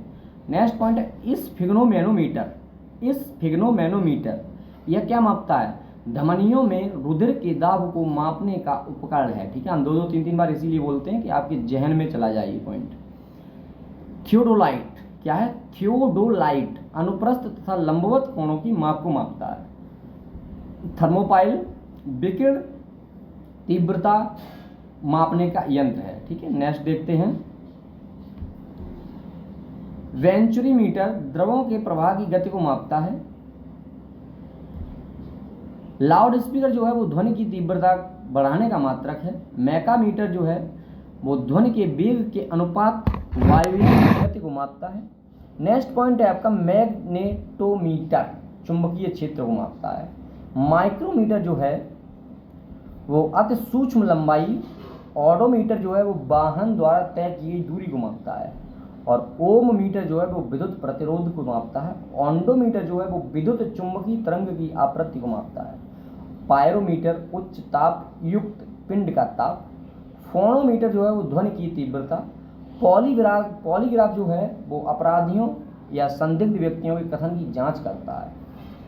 नेक्स्ट पॉइंट है स्फिग्नोमेनोमीटर। स्फिग्नोमेनोमीटर यह क्या मापता है? धमनियों में रुधिर के दाब को मापने का उपकरण है, ठीक है। हम दो तीन बार इसीलिए बोलते हैं कि आपके जहन में चला जाए ये पॉइंट। थियोडोलाइट क्या है? थियोडोलाइट अनुप्रस्थ तथा लंबवत कोणों की माप को मापता है। थर्मोपाइल विकिरण तीव्रता मापने का यंत्र है, ठीक है। नेक्स्ट देखते हैं वेंचुरीमीटर द्रवों के प्रवाह की गति को मापता है। लाउड स्पीकर जो है वो ध्वनि की तीव्रता बढ़ाने का मात्रक है। मैकामीटर जो है वो ध्वनि के वेग के अनुपात वायुयान की गति को मापता है। नेक्स्ट पॉइंट है आपका मैग्नेटोमीटर, चुंबकीय क्षेत्र को मापता है। माइक्रोमीटर जो है वो अति सूक्ष्म लंबाई। ऑडोमीटर जो है वो वाहन द्वारा तय की गई दूरी को मापता है। और ओममीटर जो है वो विद्युत प्रतिरोध को मापता है। ऑन्डोमीटर जो है वो विद्युत चुंबकीय तरंग की आवृत्ति को मापता है। पायरोमीटर उच्च ताप युक्त पिंड का ताप। फोनोमीटर जो है वो ध्वनि की तीव्रता। पॉलीग्राफ जो है वो अपराधियों या संदिग्ध व्यक्तियों के कथन की जांच करता है।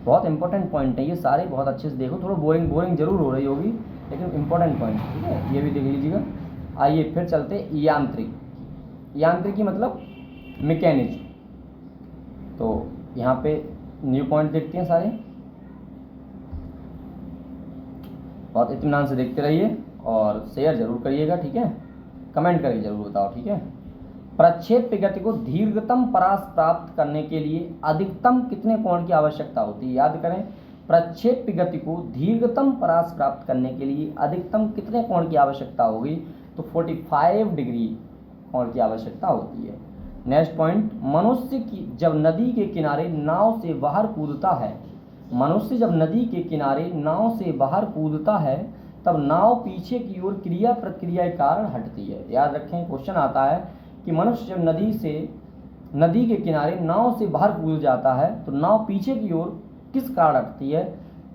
बहुत इंपॉर्टेंट पॉइंट है ये सारे, बहुत अच्छे से देखो। थोड़ा बोरिंग जरूर हो रही होगी लेकिन इंपॉर्टेंट पॉइंट, ठीक है, ये भी देख लीजिएगा। आइए फिर चलते यांत्रिकी मतलब मैकेनिज्म। तो यहाँ पे न्यू पॉइंट देखते हैं सारे, बहुत इत्मीनान से देखते रहिए और शेयर जरूर करिएगा, ठीक है। कमेंट करके जरूर बताओ, ठीक है। प्रक्षेप्य गति को दीर्घतम परास प्राप्त करने के लिए अधिकतम कितने कोण की आवश्यकता होती है? याद करें, प्रक्षेप्य गति को दीर्घतम परास प्राप्त करने के लिए अधिकतम कितने कोण की आवश्यकता होगी? तो 45 डिग्री कोण की आवश्यकता होती है। नेक्स्ट पॉइंट, मनुष्य की जब नदी के किनारे नाव से बाहर कूदता है, मनुष्य जब नदी के किनारे नाव से बाहर कूदता है तब नाव पीछे की ओर क्रिया प्रतिक्रिया के कारण हटती है। याद रखें, क्वेश्चन आता है कि मनुष्य जब नदी के किनारे नाव से बाहर कूद जाता है तो नाव पीछे की ओर किस कारण हटती है?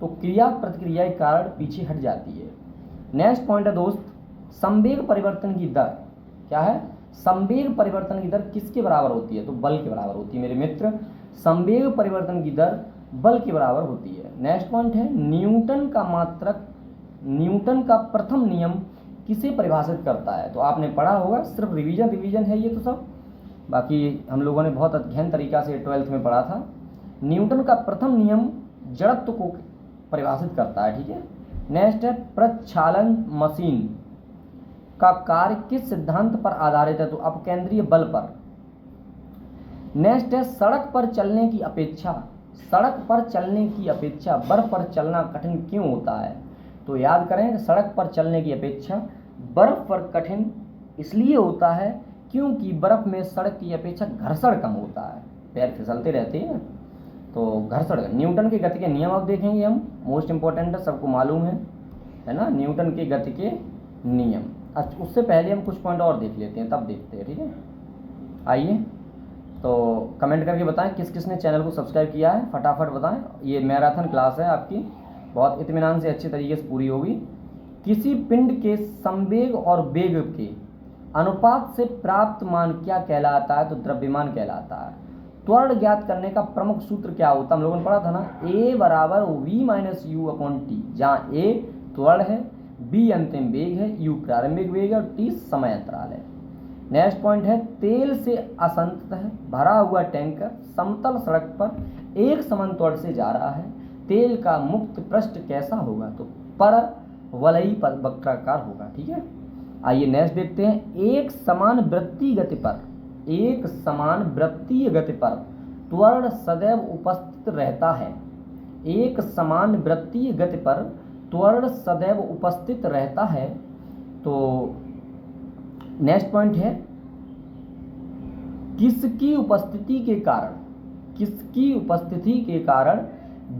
तो क्रिया प्रतिक्रिया के कारण पीछे हट जाती है। नेक्स्ट पॉइंट है दोस्त, संवेग परिवर्तन की दर क्या है? संवेग परिवर्तन की दर किसके बराबर होती है? तो बल के बराबर होती है मेरे मित्र। संवेग परिवर्तन की दर बल के बराबर होती है। नेक्स्ट पॉइंट है न्यूटन का प्रथम नियम किसे परिभाषित करता है? तो आपने पढ़ा होगा, सिर्फ रिवीजन है ये तो सब, बाकी हम लोगों ने बहुत अध्ययन तरीका से 12th में पढ़ा था। न्यूटन का प्रथम नियम जड़त्व को परिभाषित करता है, ठीक है। नेक्स्ट है प्रक्षालन मशीन का कार्य किस सिद्धांत पर आधारित है? तो अपकेंद्रीय बल पर। नेक्स्ट है सड़क पर चलने की अपेक्षा बर्फ पर चलना कठिन क्यों होता है? तो याद करें, सड़क पर चलने की अपेक्षा बर्फ पर कठिन इसलिए होता है क्योंकि बर्फ में सड़क की अपेक्षा घर्षण कम होता है, पैर फिसलते रहते हैं तो घर्षण। न्यूटन के गति के नियम अब देखेंगे हम, मोस्ट इंपॉर्टेंट है, सबको मालूम है ना, न्यूटन के गति के नियम। अच्छा, उससे पहले हम कुछ पॉइंट और देख लेते हैं, तब देखते हैं, ठीक है। आइए, तो कमेंट करके बताएं किस किस ने चैनल को सब्सक्राइब किया है, फटाफट बताएं। ये मैराथन क्लास है आपकी, बहुत इत्मीनान से अच्छे तरीके से पूरी होगी। किसी पिंड के संवेग और वेग के अनुपात से प्राप्त मान क्या कहलाता है? तो द्रव्यमान कहलाता है। त्वरण ज्ञात करने का प्रमुख सूत्र क्या होता है? हम लोगों ने पढ़ा था ना, A बराबर V minus you upon T, जहाँ A त्वरण है, B अंतिम वेग है, U प्रारंभिक वेग है और T समय अंतराल है। नेक्स्ट पॉइंट है, तेल से असंततः भरा हुआ टैंकर समतल सड़क पर एक समान त्वरण से जा रहा है, तेल का मुक्त पृष्ठ कैसा होगा? तो परवलयी वक्राकार होगा। ठीक है, आइए नेक्स्ट देखते हैं। एक समान वृत्तीय गति पर त्वरण सदैव उपस्थित रहता है। एक समान वृत्तीय गति पर त्वरण सदैव उपस्थित रहता है। तो नेक्स्ट पॉइंट है, किसकी उपस्थिति के कारण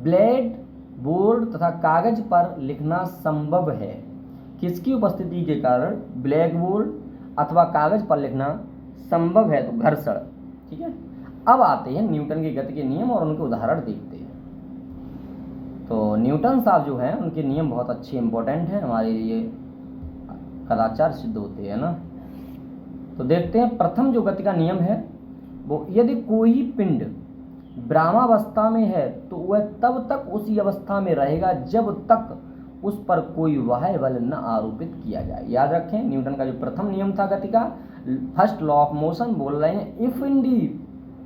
ब्लैक बोर्ड तथा कागज पर लिखना संभव है? किसकी उपस्थिति के कारण ब्लैक बोर्ड अथवा कागज पर लिखना संभव है? तो घर्षण। ठीक है, अब आते हैं न्यूटन के गति के नियम और उनके उदाहरण देखते हैं। तो न्यूटन साहब जो हैं उनके नियम बहुत अच्छे इंपॉर्टेंट हैं, हमारे लिए कदाचार सिद्ध होते हैं ना। तो देखते हैं, प्रथम जो गति का नियम है वो, यदि कोई पिंड ब्रह्मावस्था में है तो वह तब तक उसी अवस्था में रहेगा जब तक उस पर कोई बाह्य बल न आरोपित किया जाए। याद रखें, न्यूटन का जो प्रथम नियम था गति का, फर्स्ट लॉ ऑफ मोशन बोल रहे हैं, इफ इंडीड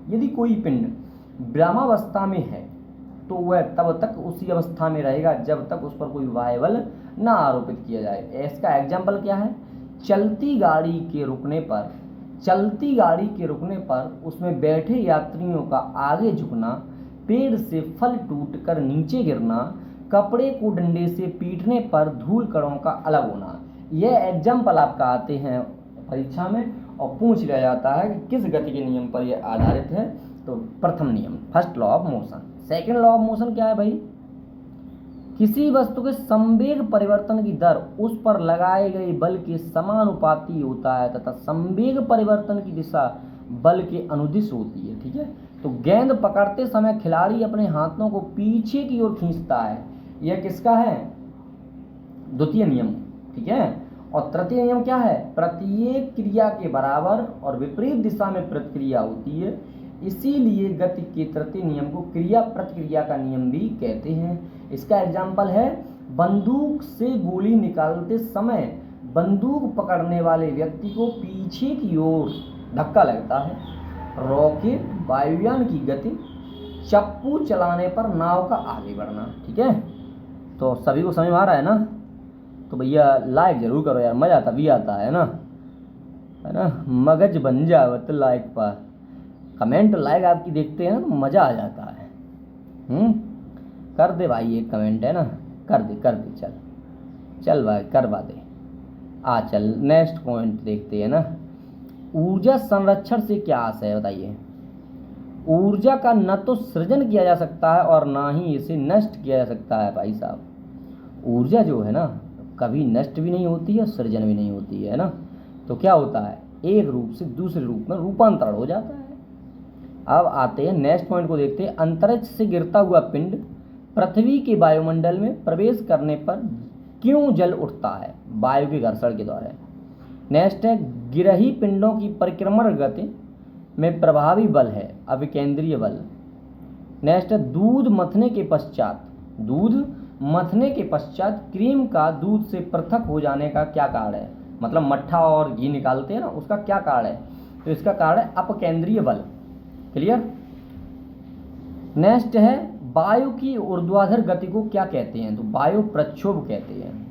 यदि कोई पिंड ब्रह्मावस्था में है तो वह तब तक उसी अवस्था में रहेगा जब तक उस पर कोई बाह्य बल न आरोपित किया जाए। इसका एग्जाम्पल क्या है? चलती गाड़ी के रुकने पर उसमें बैठे यात्रियों का आगे झुकना, पेड़ से फल टूटकर नीचे गिरना, कपड़े को डंडे से पीटने पर धूल कणों का अलग होना। यह एग्जाम्पल आपका आते हैं परीक्षा में और पूछ लिया जाता है कि किस गति के नियम पर यह आधारित है। तो प्रथम नियम, first law of motion. Second law of motion क्या है भाई? किसी वस्तु के संवेग परिवर्तन की दर उस पर लगाए गए बल के समानुपाती होता है तथा संवेग परिवर्तन की दिशा बल के अनुदिश होती है। ठीक है, तो गेंद पकड़ते समय खिलाड़ी अपने हाथों को पीछे की ओर खींचता है, यह किसका है? द्वितीय नियम। ठीक है, और तृतीय नियम क्या है? प्रत्येक क्रिया के बराबर और विपरीत दिशा में प्रतिक्रिया होती है, इसीलिए गति के तृतीय नियम को क्रिया प्रतिक्रिया का नियम भी कहते हैं। इसका एग्जाम्पल है, बंदूक से गोली निकालते समय बंदूक पकड़ने वाले व्यक्ति को पीछे की ओर धक्का लगता है। रॉकेट, वायुयान की गति, चप्पू चलाने पर नाव का आगे बढ़ना। ठीक है, तो सभी को समझ में आ रहा है ना? तो भैया लाइक जरूर करो यार, मज़ा तभी आता है ना, मगज बन जावत लाइक पर। कमेंट लाइक आपकी देखते हैं ना तो मज़ा आ जाता है। कर दे भाई एक कमेंट, है ना, कर दे चल भाई करवा दे। चल नेक्स्ट पॉइंट देखते हैं ना। ऊर्जा संरक्षण से क्या आशय है बताइए? ऊर्जा का न तो सृजन किया जा सकता है और ना ही इसे नष्ट किया जा सकता है भाई साहब। ऊर्जा जो है ना कभी नष्ट भी नहीं होती है, सृजन भी नहीं होती है ना। तो क्या होता है? एक रूप से दूसरे रूप में रूपांतरण हो जाता है। अब आते हैं नेक्स्ट पॉइंट को देखते हैं। अंतरिक्ष से गिरता हुआ पिंड पृथ्वी के वायुमंडल में प्रवेश करने पर क्यों जल उठता है? वायु के घर्षण के द्वारा। नेक्स्ट है, गिरही पिंडों की परिक्रमण गति में प्रभावी बल है अभिकेंद्रीय बल। नेक्स्ट है, दूध मथने के पश्चात क्रीम का दूध से पृथक हो जाने का क्या कारण है? मतलब मट्ठा और घी निकालते हैं ना, उसका क्या कारण है? तो इसका कारण है अपकेंद्रीय बल। क्लियर? नेक्स्ट है, वायु की ऊर्ध्वाधर गति को क्या कहते हैं? तो वायु प्रक्षोभ कहते हैं।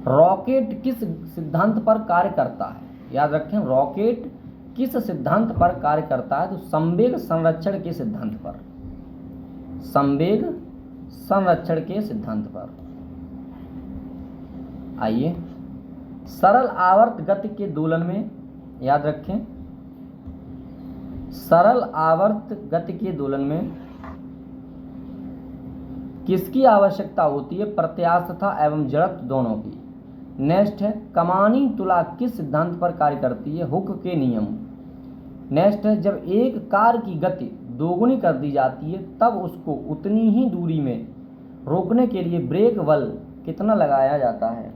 रॉकेट किस सिद्धांत पर कार्य करता है? याद रखें, रॉकेट किस सिद्धांत पर कार्य करता है? तो संवेग संरक्षण के सिद्धांत पर। संवेग संरक्षण के सिद्धांत पर। आइए, सरल आवर्त गति के दोलन में, याद रखें, सरल आवर्त गति के दोलन में किसकी आवश्यकता होती है? प्रत्यास्थता एवं जड़त्व दोनों की। नेक्स्ट है, कमानी तुला किस सिद्धांत पर कार्य करती है? हुक के नियम। नेक्स्ट है, जब एक कार की गति दोगुनी कर दी जाती है तब उसको उतनी ही दूरी में रोकने के लिए ब्रेक बल कितना लगाया जाता है?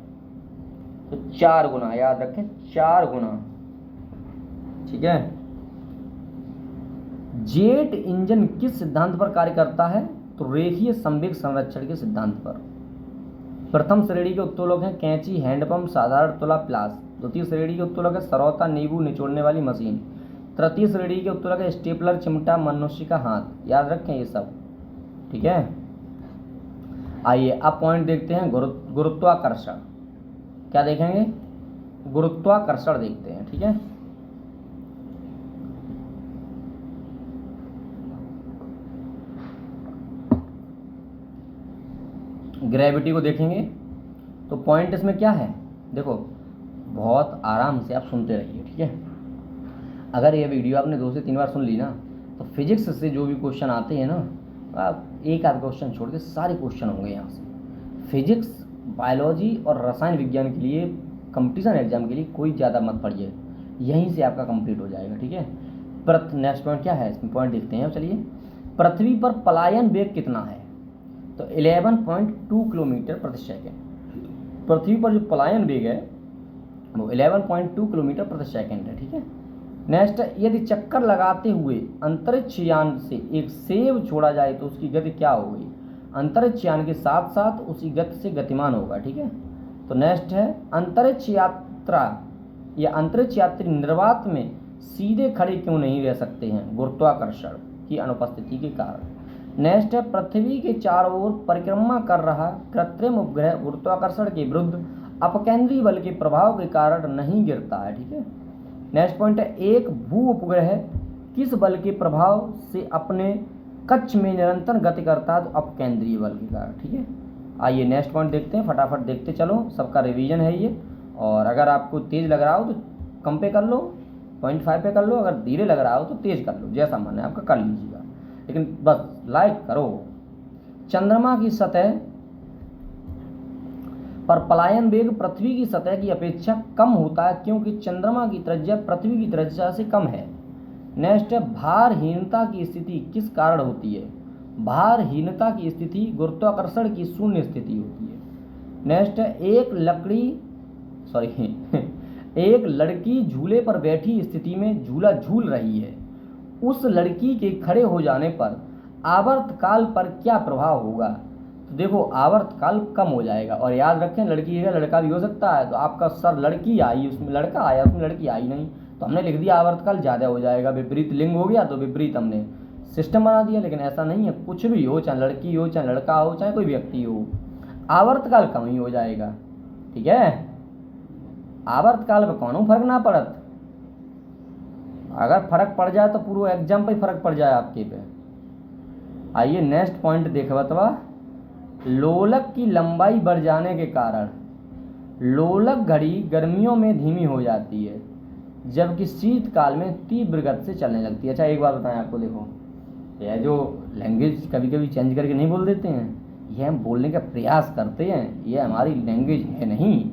तो 4 गुना, याद रखें 4 गुना। ठीक है। जेट इंजन किस सिद्धांत पर कार्य करता है? तो रेखीय संवेग संरक्षण के सिद्धांत पर। प्रथम श्रेणी के उत्तोलक हैं कैंची, हैंडपंप, साधारण तुला, प्लास। द्वितीय श्रेणी के उत्तोलक है सरौता, नींबू निचोड़ने वाली मशीन। तृतीय श्रेणी के उत्तोलक है स्टेपलर, चिमटा, मनुष्य का हाथ। याद रखें ये सब। ठीक है। आइए अब पॉइंट देखते हैं गुरुत्वाकर्षण। क्या देखेंगे? गुरुत्वाकर्षण देखते हैं। ठीक है। ग्रेविटी को देखेंगे तो पॉइंट इसमें क्या है, देखो बहुत आराम से आप सुनते रहिए। ठीक है। अगर ये वीडियो आपने 2 से 3 बार सुन ली ना तो फिजिक्स से जो भी क्वेश्चन आते हैं ना, आप एक आध क्वेश्चन छोड़ के सारे क्वेश्चन होंगे यहाँ से। फिजिक्स, बायोलॉजी और रसायन विज्ञान के लिए कंपटीशन एग्जाम के लिए कोई ज़्यादा मत पढ़िए, यहीं से आपका कंप्लीट हो जाएगा। ठीक है। नेक्स्ट पॉइंट क्या है, इसमें पॉइंट देखते हैं। चलिए, पृथ्वी पर पलायन वेग कितना है? तो 11.2 किलोमीटर प्रति सेकेंड। पृथ्वी पर जो पलायन वेग है वो 11.2 किलोमीटर प्रति सेकेंड है। ठीक है। नेक्स्ट, यदि चक्कर लगाते हुए अंतरिक्ष यान से एक सेब छोड़ा जाए तो उसकी गति क्या होगी? अंतरिक्ष यान के साथ साथ उसी गति से गतिमान होगा। ठीक है। तो नेक्स्ट है, अंतरिक्ष यात्रा या अंतरिक्ष यात्री निर्वात में सीधे खड़े क्यों नहीं रह सकते हैं? गुरुत्वाकर्षण की अनुपस्थिति के कारण। नेक्स्ट है, पृथ्वी के चारों ओर परिक्रमा कर रहा कृत्रिम उपग्रह गुरुत्वाकर्षण के विरुद्ध अपकेंद्रीय बल के प्रभाव के कारण नहीं गिरता है। ठीक है। नेक्स्ट पॉइंट है, एक भू उपग्रह किस बल के प्रभाव से अपने कक्ष में निरंतर गति करता है? तो अपकेंद्रीय बल के कारण। ठीक है। आइए नेक्स्ट पॉइंट देखते हैं, फटाफट देखते चलो, सबका रिवीजन है ये। और अगर आपको तेज लग रहा हो तो कम पे कर लो, 0.5 पे कर लो, अगर धीरे लग रहा हो तो तेज कर लो, जैसा मन है आपका कर लीजिएगा, लेकिन बस लाइक करो। चंद्रमा की सतह पर पलायन वेग पृथ्वी की सतह की अपेक्षा कम होता है क्योंकि चंद्रमा की त्रिज्या पृथ्वी की त्रिज्या से कम है। नेक्स्ट है, भारहीनता की स्थिति किस कारण होती है? भारहीनता की स्थिति गुरुत्वाकर्षण की शून्य स्थिति होती है। नेक्स्ट है, एक लड़की झूले पर बैठी स्थिति में झूला झूल रही है, उस लड़की के खड़े हो जाने पर आवर्तकाल पर क्या प्रभाव होगा? तो देखो आवर्तकाल कम हो जाएगा। और याद रखें, लड़की का लड़का भी हो सकता है, तो आपका सर लड़की आई उसमें लड़का आया, उसमें लड़की आई नहीं, तो हमने लिख दिया आवर्तकाल ज़्यादा हो जाएगा। विपरीत लिंग हो गया तो विपरीत हमने सिस्टम बना दिया, लेकिन ऐसा नहीं है। कुछ भी हो, चाहे लड़की हो, चाहे लड़का हो, चाहे कोई व्यक्ति हो, आवर्तकाल कम ही हो जाएगा। ठीक है। आवर्तकाल पर कौन फर्क ना पड़त, अगर फर्क पड़ जाए तो पूरे एग्जाम पे फर्क पड़ जाए आपके पे। आइए नेक्स्ट पॉइंट देख बतवा, लोलक की लंबाई बढ़ जाने के कारण लोलक घड़ी गर्मियों में धीमी हो जाती है जबकि शीतकाल में तीव्र गति से चलने लगती है। अच्छा एक बात बताएं आपको, देखो यह जो लैंग्वेज कभी कभी चेंज करके नहीं बोल देते हैं, यह हम बोलने का प्रयास करते हैं, यह हमारी लैंग्वेज है नहीं।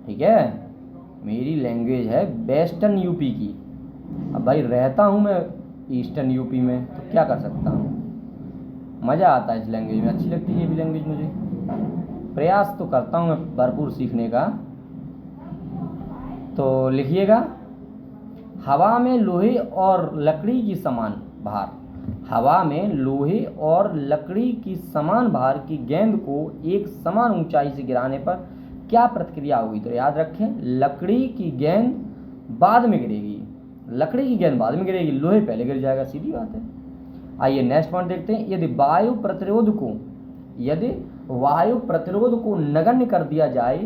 ठीक है। मेरी लैंग्वेज है वेस्टर्न यूपी की। अब भाई रहता हूँ मैं ईस्टर्न यूपी में, तो क्या कर सकता हूँ, मज़ा आता है इस लैंग्वेज में, अच्छी लगती है ये भी लैंग्वेज मुझे, प्रयास तो करता हूँ मैं भरपूर सीखने का। तो लिखिएगा, हवा में लोहे और लकड़ी की समान भार, हवा में लोहे और लकड़ी की समान भार की गेंद को एक समान ऊंचाई से गिराने पर क्या प्रतिक्रिया होगी? तो याद रखें, लकड़ी की गेंद बाद में गिरेगी, लकड़ी की गेंद बाद में गिरेगी, लोहे पहले गिर जाएगा, सीधी बात है। आइए नेक्स्ट पॉइंट देखते हैं, यदि वायु प्रतिरोध को नगण्य कर दिया जाए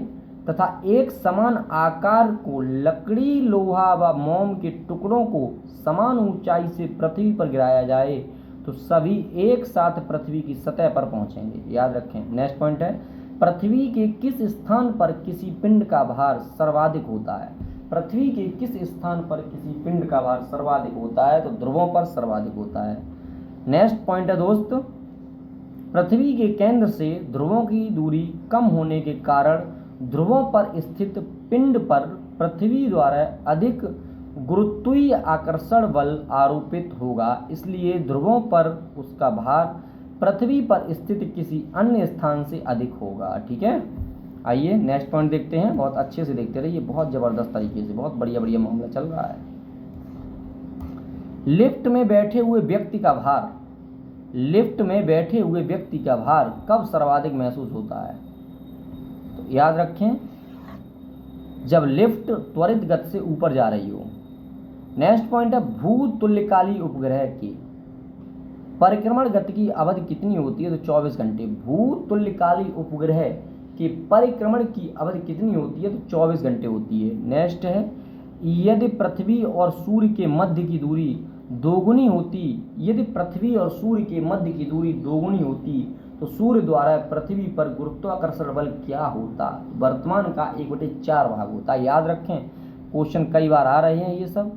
तथा एक समान आकार को लकड़ी, लोहा व मोम के टुकड़ों को समान ऊंचाई से पृथ्वी पर गिराया जाए तो सभी एक साथ पृथ्वी की सतह पर पहुंचेंगे। याद रखें। नेक्स्ट पॉइंट है, पृथ्वी के किस स्थान पर किसी पिंड का भार सर्वाधिक होता है? पृथ्वी के किस स्थान पर किसी पिंड का भार सर्वाधिक होता है? तो ध्रुवों पर सर्वाधिक होता है। नेक्स्ट पॉइंट है दोस्त, पृथ्वी के केंद्र से ध्रुवों की दूरी कम होने के कारण ध्रुवों पर स्थित पिंड पर पृथ्वी द्वारा अधिक गुरुत्वीय आकर्षण बल आरोपित होगा, इसलिए ध्रुवों पर उसका भार पृथ्वी पर स्थित किसी अन्य स्थान से अधिक होगा। ठीक है, आइए नेक्स्ट पॉइंट देखते हैं। बहुत अच्छे से देखते रहिए, बहुत ज़बरदस्त तरीके से, बहुत बढ़िया बढ़िया मामला चल रहा है। लिफ्ट में बैठे हुए व्यक्ति का भार, लिफ्ट में बैठे हुए व्यक्ति का भार कब सर्वाधिक महसूस होता है? तो याद रखें, जब लिफ्ट त्वरित गति से ऊपर जा रही हो। नेक्स्ट पॉइंट है भूतुल्यकाली उपग्रह की परिक्रमण गति की अवधि कितनी होती है? तो 24 घंटे। भूतुल्यकाली उपग्रह के परिक्रमण की अवधि कितनी होती है? तो 24 घंटे होती है। नेक्स्ट है यदि पृथ्वी और सूर्य के मध्य की दूरी दोगुनी होती, यदि पृथ्वी और सूर्य के मध्य की दूरी दोगुनी होती तो सूर्य द्वारा पृथ्वी पर गुरुत्वाकर्षण बल क्या होता? वर्तमान का 1/4 भाग होता। याद रखें, क्वेश्चन कई बार आ रहे हैं ये सब।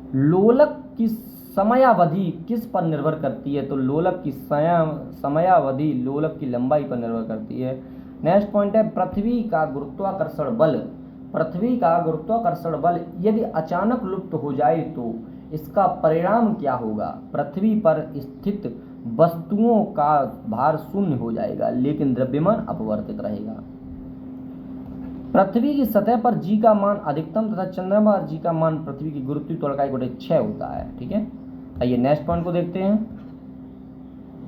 लोलक की समयावधि किस पर निर्भर करती है? तो लोलक की समयावधि लोलक की लंबाई पर निर्भर करती है। नेक्स्ट पॉइंट है पृथ्वी का गुरुत्वाकर्षण बल, पृथ्वी का गुरुत्वाकर्षण बल यदि अचानक लुप्त हो जाए तो इसका परिणाम क्या होगा? पृथ्वी पर स्थित वस्तुओं का भार शून्य हो जाएगा, लेकिन द्रव्यमान अपवर्तित रहेगा। पृथ्वी की सतह पर जी का मान अधिकतम तथा चंद्रमा पर जी का मान पृथ्वी की गुरुत्वीय त्वरण का 1/6 होता है। ठीक है, आइए नेक्स्ट पॉइंट को देखते हैं।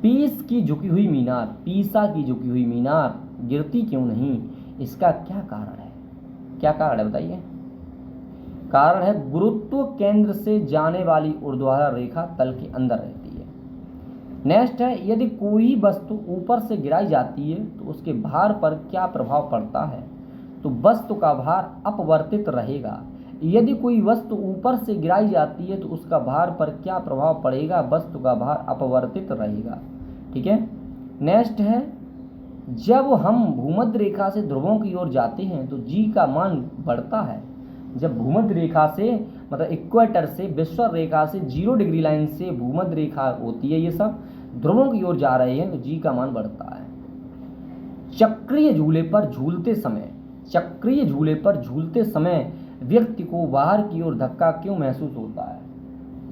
पीसा की झुकी हुई मीनार, पीसा की झुकी हुई मीनार गिरती क्यों नहीं? इसका क्या कारण है? क्या कारण है बताइए? कारण है गुरुत्व केंद्र से जाने वाली ऊर्ध्वाधर रेखा तल के अंदर रहती है। नेक्स्ट है यदि कोई वस्तु ऊपर से गिराई जाती है तो उसके भार पर क्या प्रभाव पड़ता है? तो वस्तु का भार अपवर्तित रहेगा। यदि कोई वस्तु ऊपर से गिराई जाती है तो उसका भार पर क्या प्रभाव पड़ेगा? वस्तु का भार अपवर्तित रहेगा। ठीक है, नेक्स्ट है जब हम भूमध्य रेखा से ध्रुवों की ओर जाते हैं तो जी का मान बढ़ता है। जब भूमध्य रेखा से मतलब इक्वेटर से विषुवत रेखा से 0 डिग्री लाइन से भूमध्य रेखा होती है, ये सब ध्रुवों की ओर जा रहे हैं तो जी का मान बढ़ता है। चक्रीय झूले पर झूलते समय, चक्रीय झूले पर झूलते समय व्यक्ति को बाहर की ओर धक्का क्यों महसूस होता है?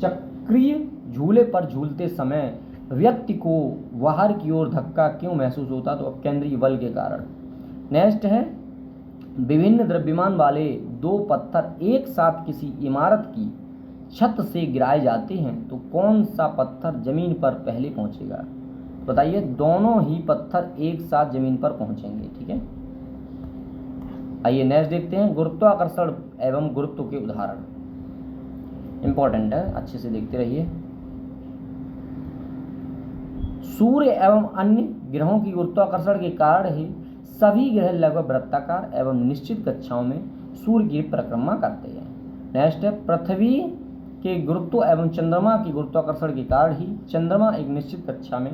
चक्रीय झूले पर झूलते समय व्यक्ति को बाहर की ओर धक्का क्यों महसूस होता? तो केंद्रीय बल के कारण। नेक्स्ट है विभिन्न द्रव्यमान वाले 2 पत्थर एक साथ किसी इमारत की छत से गिराए जाते हैं तो कौन सा पत्थर जमीन पर पहले पहुंचेगा? बताइए, दोनों ही पत्थर एक साथ जमीन पर पहुंचेंगे। ठीक है, आइए नेक्स्ट देखते हैं गुरुत्वाकर्षण एवं गुरुत्व के उदाहरण। इंपॉर्टेंट है, अच्छे से देखते रहिए। सूर्य एवं अन्य ग्रहों की गुरुत्वाकर्षण के कारण ही सभी ग्रह लगभग वृत्ताकार एवं निश्चित कक्षाओं में सूर्य की परिक्रमा करते हैं। नेक्स्ट है पृथ्वी के गुरुत्व एवं चंद्रमा की गुरुत्वाकर्षण के कारण ही चंद्रमा एक निश्चित कक्षा में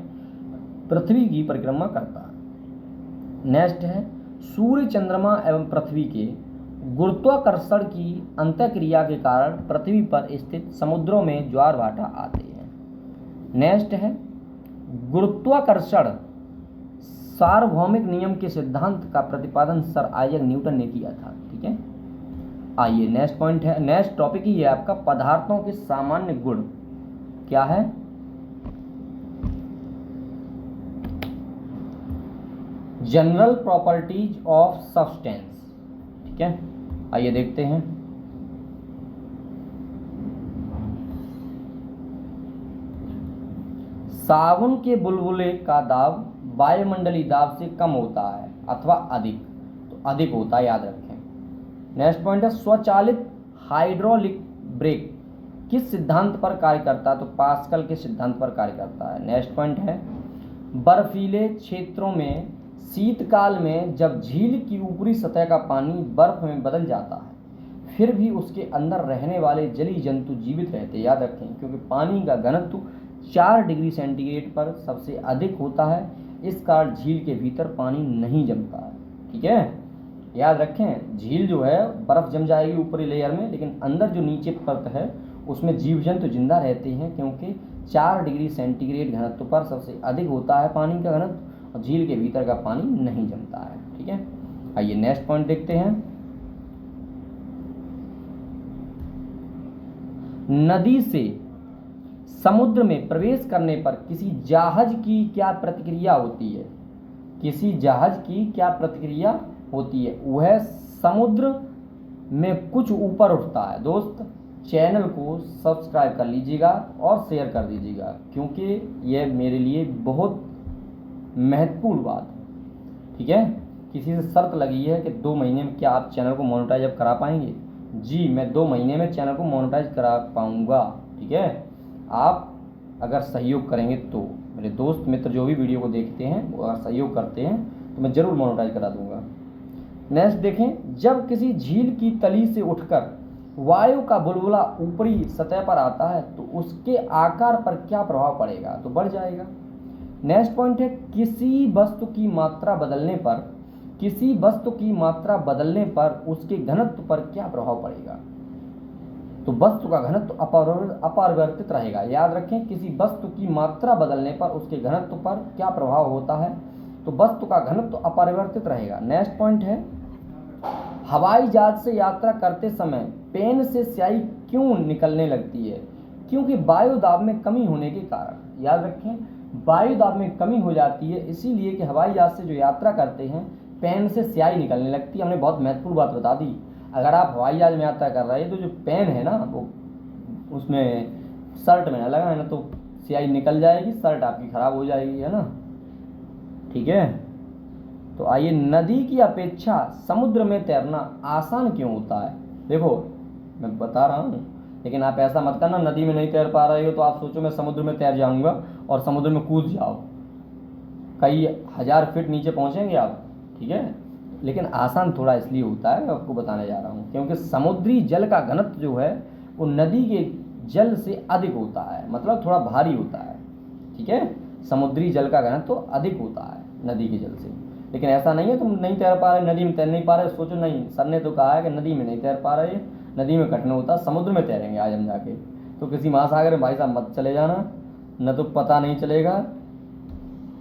पृथ्वी की परिक्रमा करता है। नेक्स्ट है सूर्य, चंद्रमा एवं पृथ्वी के गुरुत्वाकर्षण की अंतःक्रिया के कारण पृथ्वी पर स्थित समुद्रों में ज्वार भाटा आते हैं। नेक्स्ट है गुरुत्वाकर्षण सार्वभौमिक नियम के सिद्धांत का प्रतिपादन सर आइजैक न्यूटन ने किया था। ठीक है, आइए नेक्स्ट पॉइंट है, नेक्स्ट टॉपिक ही है आपका पदार्थों के सामान्य गुण। क्या है? General properties of substance. ठीक है, आइए देखते हैं। साबुन के बुलबुले का दाब वायुमंडलीय दाब से कम होता है अथवा अधिक? तो अधिक होता है, याद रखें। नेक्स्ट पॉइंट है स्वचालित हाइड्रोलिक ब्रेक किस सिद्धांत पर कार्य करता है? तो पास्कल के सिद्धांत पर कार्य करता है। नेक्स्ट पॉइंट है बर्फीले क्षेत्रों में शीतकाल में जब झील की ऊपरी सतह का पानी बर्फ में बदल जाता है फिर भी उसके अंदर रहने वाले जलीय जंतु जीवित रहते हैं। याद रखें, क्योंकि पानी का घनत्व 4 डिग्री सेंटीग्रेड पर सबसे अधिक होता है, इस कारण झील के भीतर पानी नहीं जमता है। ठीक है, याद रखें, झील जो है बर्फ जम जाएगी ऊपरी लेयर में, लेकिन अंदर जो नीचे परत है उसमें जीव जंतु जिंदा रहते हैं, क्योंकि 4 डिग्री सेंटीग्रेड घनत्व पर सबसे अधिक होता है पानी का घनत्व और झील के भीतर का पानी नहीं जमता है। ठीक है, आइए नेक्स्ट पॉइंट देखते हैं। नदी से समुद्र में प्रवेश करने पर किसी जहाज की क्या प्रतिक्रिया होती है? किसी जहाज की क्या प्रतिक्रिया होती है? वह समुद्र में कुछ ऊपर उठता है। दोस्त, चैनल को सब्सक्राइब कर लीजिएगा और शेयर कर दीजिएगा, क्योंकि यह मेरे लिए बहुत महत्वपूर्ण बात है। ठीक है, किसी से शर्त लगी है कि 2 महीने में क्या आप चैनल को मोनेटाइज अब करा पाएंगे? जी, मैं 2 महीने में चैनल को मोनेटाइज करा पाऊंगा। ठीक है, आप अगर सहयोग करेंगे तो, मेरे दोस्त मित्र जो भी वीडियो को देखते हैं वो अगर सहयोग करते हैं तो मैं ज़रूर मोनेटाइज करा दूंगा। नेक्स्ट देखें, जब किसी झील की तली से उठकर वायु का बुलबुला ऊपरी सतह पर आता है तो उसके आकार पर क्या प्रभाव पड़ेगा? तो बढ़ जाएगा। नेक्स्ट पॉइंट है, किसी वस्तु की मात्रा बदलने पर उसके घनत्व पर क्या प्रभाव पड़ेगा? तो वस्तु का घनत्व अपरिवर्तित रहेगा। याद रखें, किसी वस्तु की मात्रा बदलने पर उसके घनत्व पर क्या प्रभाव होता है? तो वस्तु का घनत्व अपरिवर्तित रहेगा। नेक्स्ट पॉइंट है, हवाई जहाज से यात्रा करते समय पेन से स्याही क्यों निकलने लगती है? क्योंकि वायु दाब में कमी होने के कारण। याद रखें, वायु दाब में कमी हो जाती है, इसीलिए कि हवाई जहाज से जो यात्रा करते हैं पेन से स्याही निकलने लगती है। हमने बहुत महत्वपूर्ण बात बता दी। अगर आप हवाई जहाज में यात्रा कर रहे हैं तो जो पेन है ना, वो उसमें शर्ट में ना लगा है ना, तो स्याही निकल जाएगी, शर्ट आपकी खराब हो जाएगी, है ना। ठीक है, तो आइए, नदी की अपेक्षा समुद्र में तैरना आसान क्यों होता है? देखो, मैं बता रहा हूँ, लेकिन आप ऐसा मत करना, नदी में नहीं तैर पा रहे हो तो आप सोचो मैं समुद्र में तैर जाऊंगा और समुद्र में कूद जाओ, कई 1000 फीट नीचे पहुंचेंगे आप। ठीक है, लेकिन आसान थोड़ा इसलिए होता है, आपको बताने जा रहा हूँ, क्योंकि समुद्री जल का घनत्व जो है वो नदी के जल से अधिक होता है, मतलब थोड़ा भारी होता है। ठीक है, समुद्री जल का घनत्व तो अधिक होता है नदी के जल से। लेकिन ऐसा नहीं है तुम नहीं तैर पा रहे, नदी में तैर नहीं पा रहे, सोचो नहीं, सर ने तो कहा है कि नदी में नहीं तैर पा रहे, नदी में कठिन होता, समुद्र में तैरेंगे आज हम जाके। तो किसी महासागर में भाई साहब मत चले जाना, न तो पता नहीं चलेगा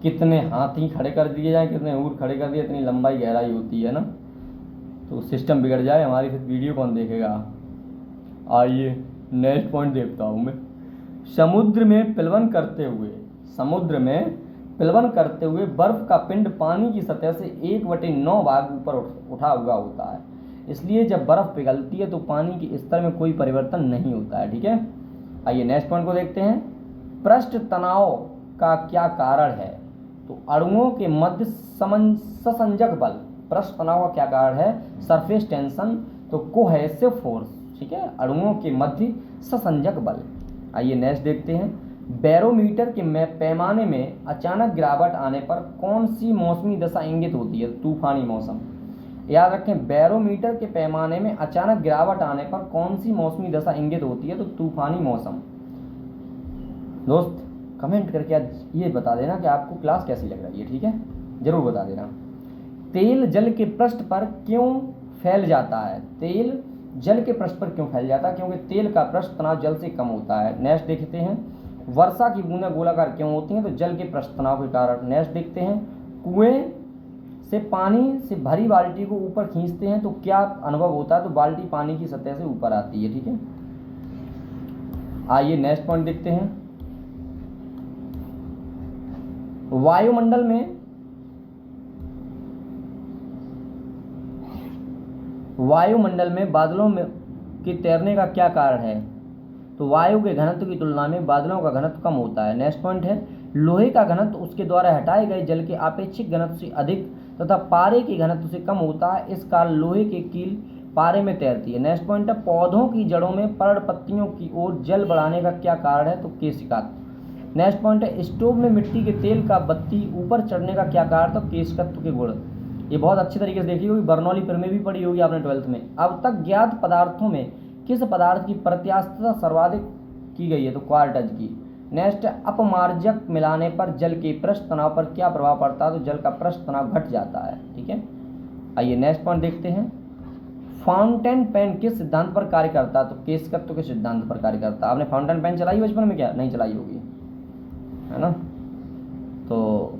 कितने हाथी खड़े कर दिए जाए, कितने ऊँट खड़े कर दिए, इतनी लंबाई गहराई होती है ना, तो सिस्टम बिगड़ जाए हमारी, फिर वीडियो कौन देखेगा। आइए नेक्स्ट पॉइंट देखता हूँ मैं। समुद्र में प्लवन करते हुए बर्फ का पिंड पानी की सतह से 1/9 भाग ऊपर उठा हुआ होता है, इसलिए जब बर्फ पिघलती है तो पानी के स्तर में कोई परिवर्तन नहीं होता है। ठीक है, आइए नेक्स्ट पॉइंट को देखते हैं। पृष्ठ तनाव का क्या कारण है? तो अणुओं के मध्य ससंजक बल। पृष्ठ तनाव का क्या कारण है? सरफेस टेंशन, तो कोहेसिव फोर्स। ठीक है, अणुओं के मध्य ससंजक बल। आइए नेक्स्ट देखते हैं। बैरोमीटर के पैमाने में अचानक गिरावट आने पर कौन सी मौसमी दशा इंगित होती है? तूफानी मौसम। याद रखें, बैरोमीटर के पैमाने में अचानक गिरावट आने पर कौन सी मौसमी दशा इंगित होती है? तो तूफानी मौसम। दोस्त, कमेंट करके आज ये बता देना कि आपको क्लास कैसी लग रही है। ठीक है, जरूर बता देना। तेल जल के पृष्ठ पर क्यों फैल जाता है? तेल जल के पृष्ठ पर क्यों फैल जाता है? क्योंकि तेल का पृष्ठ तनाव जल से कम होता है। नेक्स्ट देखते हैं, वर्षा की बूंदें गोलाकार क्यों होती हैं? तो जल के पृष्ठ तनाव के कारण। नेक्स्ट देखते हैं, कुएं से पानी से भरी बाल्टी को ऊपर खींचते हैं तो क्या अनुभव होता है? तो बाल्टी पानी की सतह से ऊपर आती है। ठीक है, आइए नेक्स्ट पॉइंट देखते हैं। वायुमंडल में बादलों में के तैरने का क्या कारण है? तो वायु के घनत्व की तुलना में बादलों का घनत्व कम होता है। नेक्स्ट पॉइंट है, लोहे का घनत्व उसके द्वारा हटाए गए जल के आपेक्षिक घनत्व से अधिक तथा पारे के घनत्व से कम होता है, इस कारण लोहे की कील पारे में तैरती है। नेक्स्ट पॉइंट है, पौधों की जड़ों में पर्णपत्तियों की ओर जल बढ़ाने का क्या कारण है? तो केशिकात्व। नेक्स्ट पॉइंट है, स्टोव में मिट्टी के तेल का बत्ती ऊपर चढ़ने का क्या कारण? तो केशिकत्व के गुण। ये बहुत अच्छी तरीके से देखी होगी, बर्नौली में भी पढ़ी होगी आपने 12th में। अब तक ज्ञात पदार्थों में किस पदार्थ की प्रत्यास्थता सर्वाधिक की गई है? तो क्वार्टज की। नेक्स्ट, अपमार्जक मिलाने पर जल के पृष्ठ तनाव पर क्या प्रभाव पड़ता है? तो जल का पृष्ठ तनाव घट जाता है। ठीक है, आइए नेक्स्ट पॉइंट देखते हैं। फाउंटेन पेन किस सिद्धांत पर कार्य करता है? तो केशिकत्व के सिद्धांत पर कार्य करता है। आपने फाउंटेन पेन चलाई बचपन में? क्या नहीं चलाई होगी, है ना। तो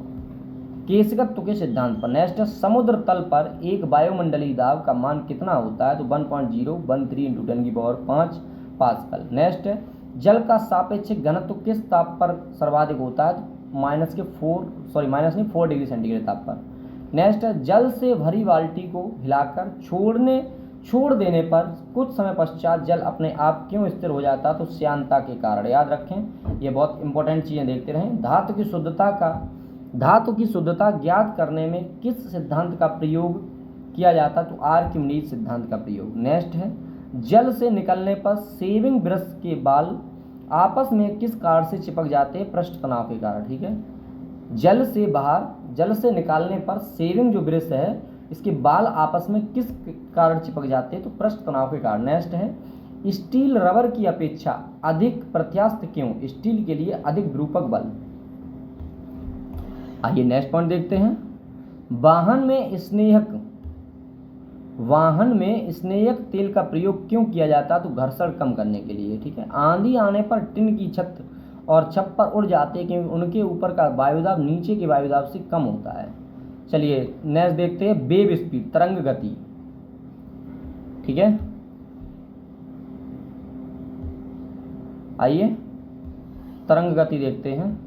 केशिकत्व के सिद्धांत पर। नेक्स्ट, समुद्र तल पर एक वायुमंडलीय दाब का मान कितना होता है? तो 1.013 × 10⁵ पास्कल। नेक्स्ट है जल का सापेक्षिक घनत्व किस ताप पर सर्वाधिक होता है? तो माइनस नहीं 4 डिग्री सेंटीग्रेड ताप पर। नेक्स्ट है जल से भरी बाल्टी को हिलाकर छोड़ देने पर कुछ समय पश्चात जल अपने आप क्यों स्थिर हो जाता? तो श्यानता के कारण। याद रखें, ये बहुत इंपॉर्टेंट चीजें देखते रहें। धातु की शुद्धता ज्ञात करने में किस सिद्धांत का प्रयोग किया जाता? तो आर्किमिडीज सिद्धांत का प्रयोग। नेक्स्ट है जल से निकलने पर शेविंग ब्रश के बाल आपस में किस कारण से चिपक जाते हैं? पृष्ठ तनाव के कारण। ठीक है, जल से निकालने पर शेविंग जो ब्रश है इसके बाल आपस में किस कारण चिपक जाते हैं? तो पृष्ठ तनाव के कारण। नेक्स्ट है स्टील रबर की अपेक्षा अधिक प्रत्यास्थ क्यों? स्टील के लिए अधिक विरूपक बल। आइए नेक्स्ट पॉइंट देखते हैं। वाहन में स्नेहक तेल का प्रयोग क्यों किया जाता है? तो घर्षण कम करने के लिए। ठीक है, आंधी आने पर टिन की छत और छप्पर उड़ जाते हैं क्योंकि उनके ऊपर का वायुदाब नीचे के वायुदाब से कम होता है। चलिए नेक्स्ट देखते हैं वेव स्पीड, तरंग गति। ठीक है, आइए तरंग गति देखते हैं।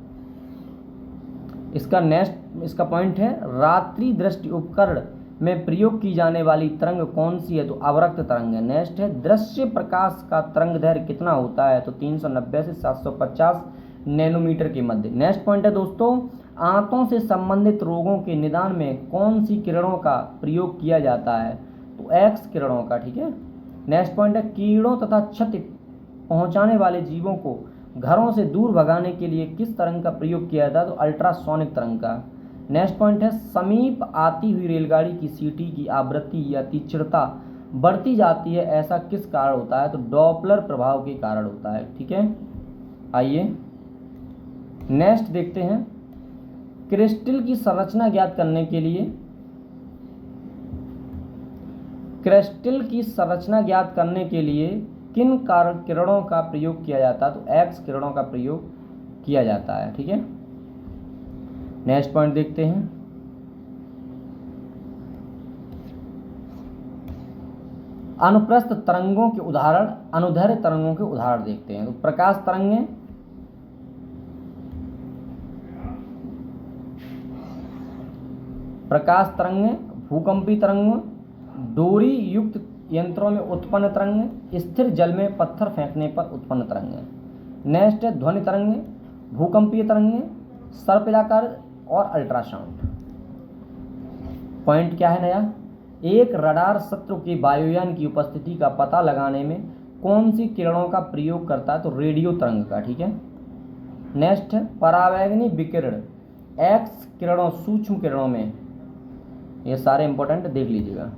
इसका पॉइंट है रात्रि दृष्टि उपकरण में प्रयोग की जाने वाली तरंग कौन सी है? तो अवरक्त तरंग है। नेक्स्ट है दृश्य प्रकाश का तरंग दैर्घ्य कितना होता है? तो 390 से 750 नैनोमीटर के मध्य। नेक्स्ट पॉइंट है दोस्तों आंतों से संबंधित रोगों के निदान में कौन सी किरणों का प्रयोग किया जाता है? तो एक्स किरणों का। ठीक है, नेक्स्ट पॉइंट है कीड़ों तथा क्षति पहुंचाने वाले जीवों को घरों से दूर भगाने के लिए किस तरंग का प्रयोग किया जाता है? तो अल्ट्रासोनिक तरंग का। नेक्स्ट पॉइंट है समीप आती हुई रेलगाड़ी की सीटी की आवृत्ति या तीक्ष्णता बढ़ती जाती है, ऐसा किस कारण होता है? तो डॉपलर प्रभाव के कारण होता है। ठीक है, आइए नेक्स्ट देखते हैं क्रिस्टल की संरचना ज्ञात करने के लिए किन किरणों का प्रयोग किया जाता है? तो एक्स किरणों का प्रयोग किया जाता है। ठीक है, नेक्स्ट पॉइंट देखते हैं अनुप्रस्थ तरंगों के उदाहरण, अनुदैर्घ्य तरंगों के उदाहरण देखते हैं। तो प्रकाश तरंगें, भूकंपी तरंगें, डोरी युक्त यंत्रों में उत्पन्न तरंगें, स्थिर जल में पत्थर फेंकने पर उत्पन्न तरंगें। नेक्स्ट है ध्वनि तरंगें, भूकंपीय तरंगें, सर्पिलाकार और अल्ट्रासाउंड। पॉइंट क्या है नया? एक रडार शत्रु के वायुयान की उपस्थिति का पता लगाने में कौन सी किरणों का प्रयोग करता है? तो रेडियो तरंग का। ठीक है, नेक्स्ट है परावैंगनी विकिरण, एक्स किरणों, सूक्ष्म किरणों में। ये सारे इंपॉर्टेंट देख लीजिएगा।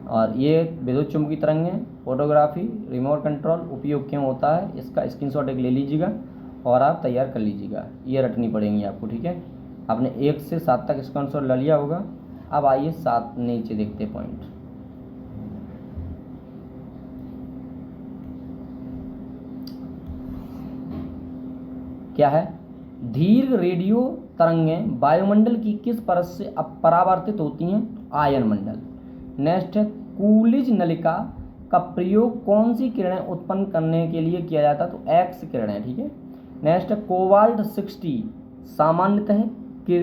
और ये विद्युत चुंबकीय तरंगें, फोटोग्राफी, रिमोट कंट्रोल उपयोग क्यों होता है? इसका स्क्रीनशॉट एक ले लीजिएगा और आप तैयार कर लीजिएगा। ये रटनी पड़ेंगी आपको। ठीक है, आपने 1 से 7 तक स्क्रीनशॉट ले लिया होगा। अब आइए 7 नीचे देखते पॉइंट। क्या है? दीर्घ रेडियो तरंगें वायुमंडल की किस परत से परावर्तित होती हैं? आयन मंडल। नेक्स्ट है कूलिज नलिका का प्रयोग कौन सी किरणें उत्पन्न करने के लिए किया जाता है? तो एक्स किरणें। ठीक है, नेक्स्ट है कोबाल्ट 60 सामान्यतः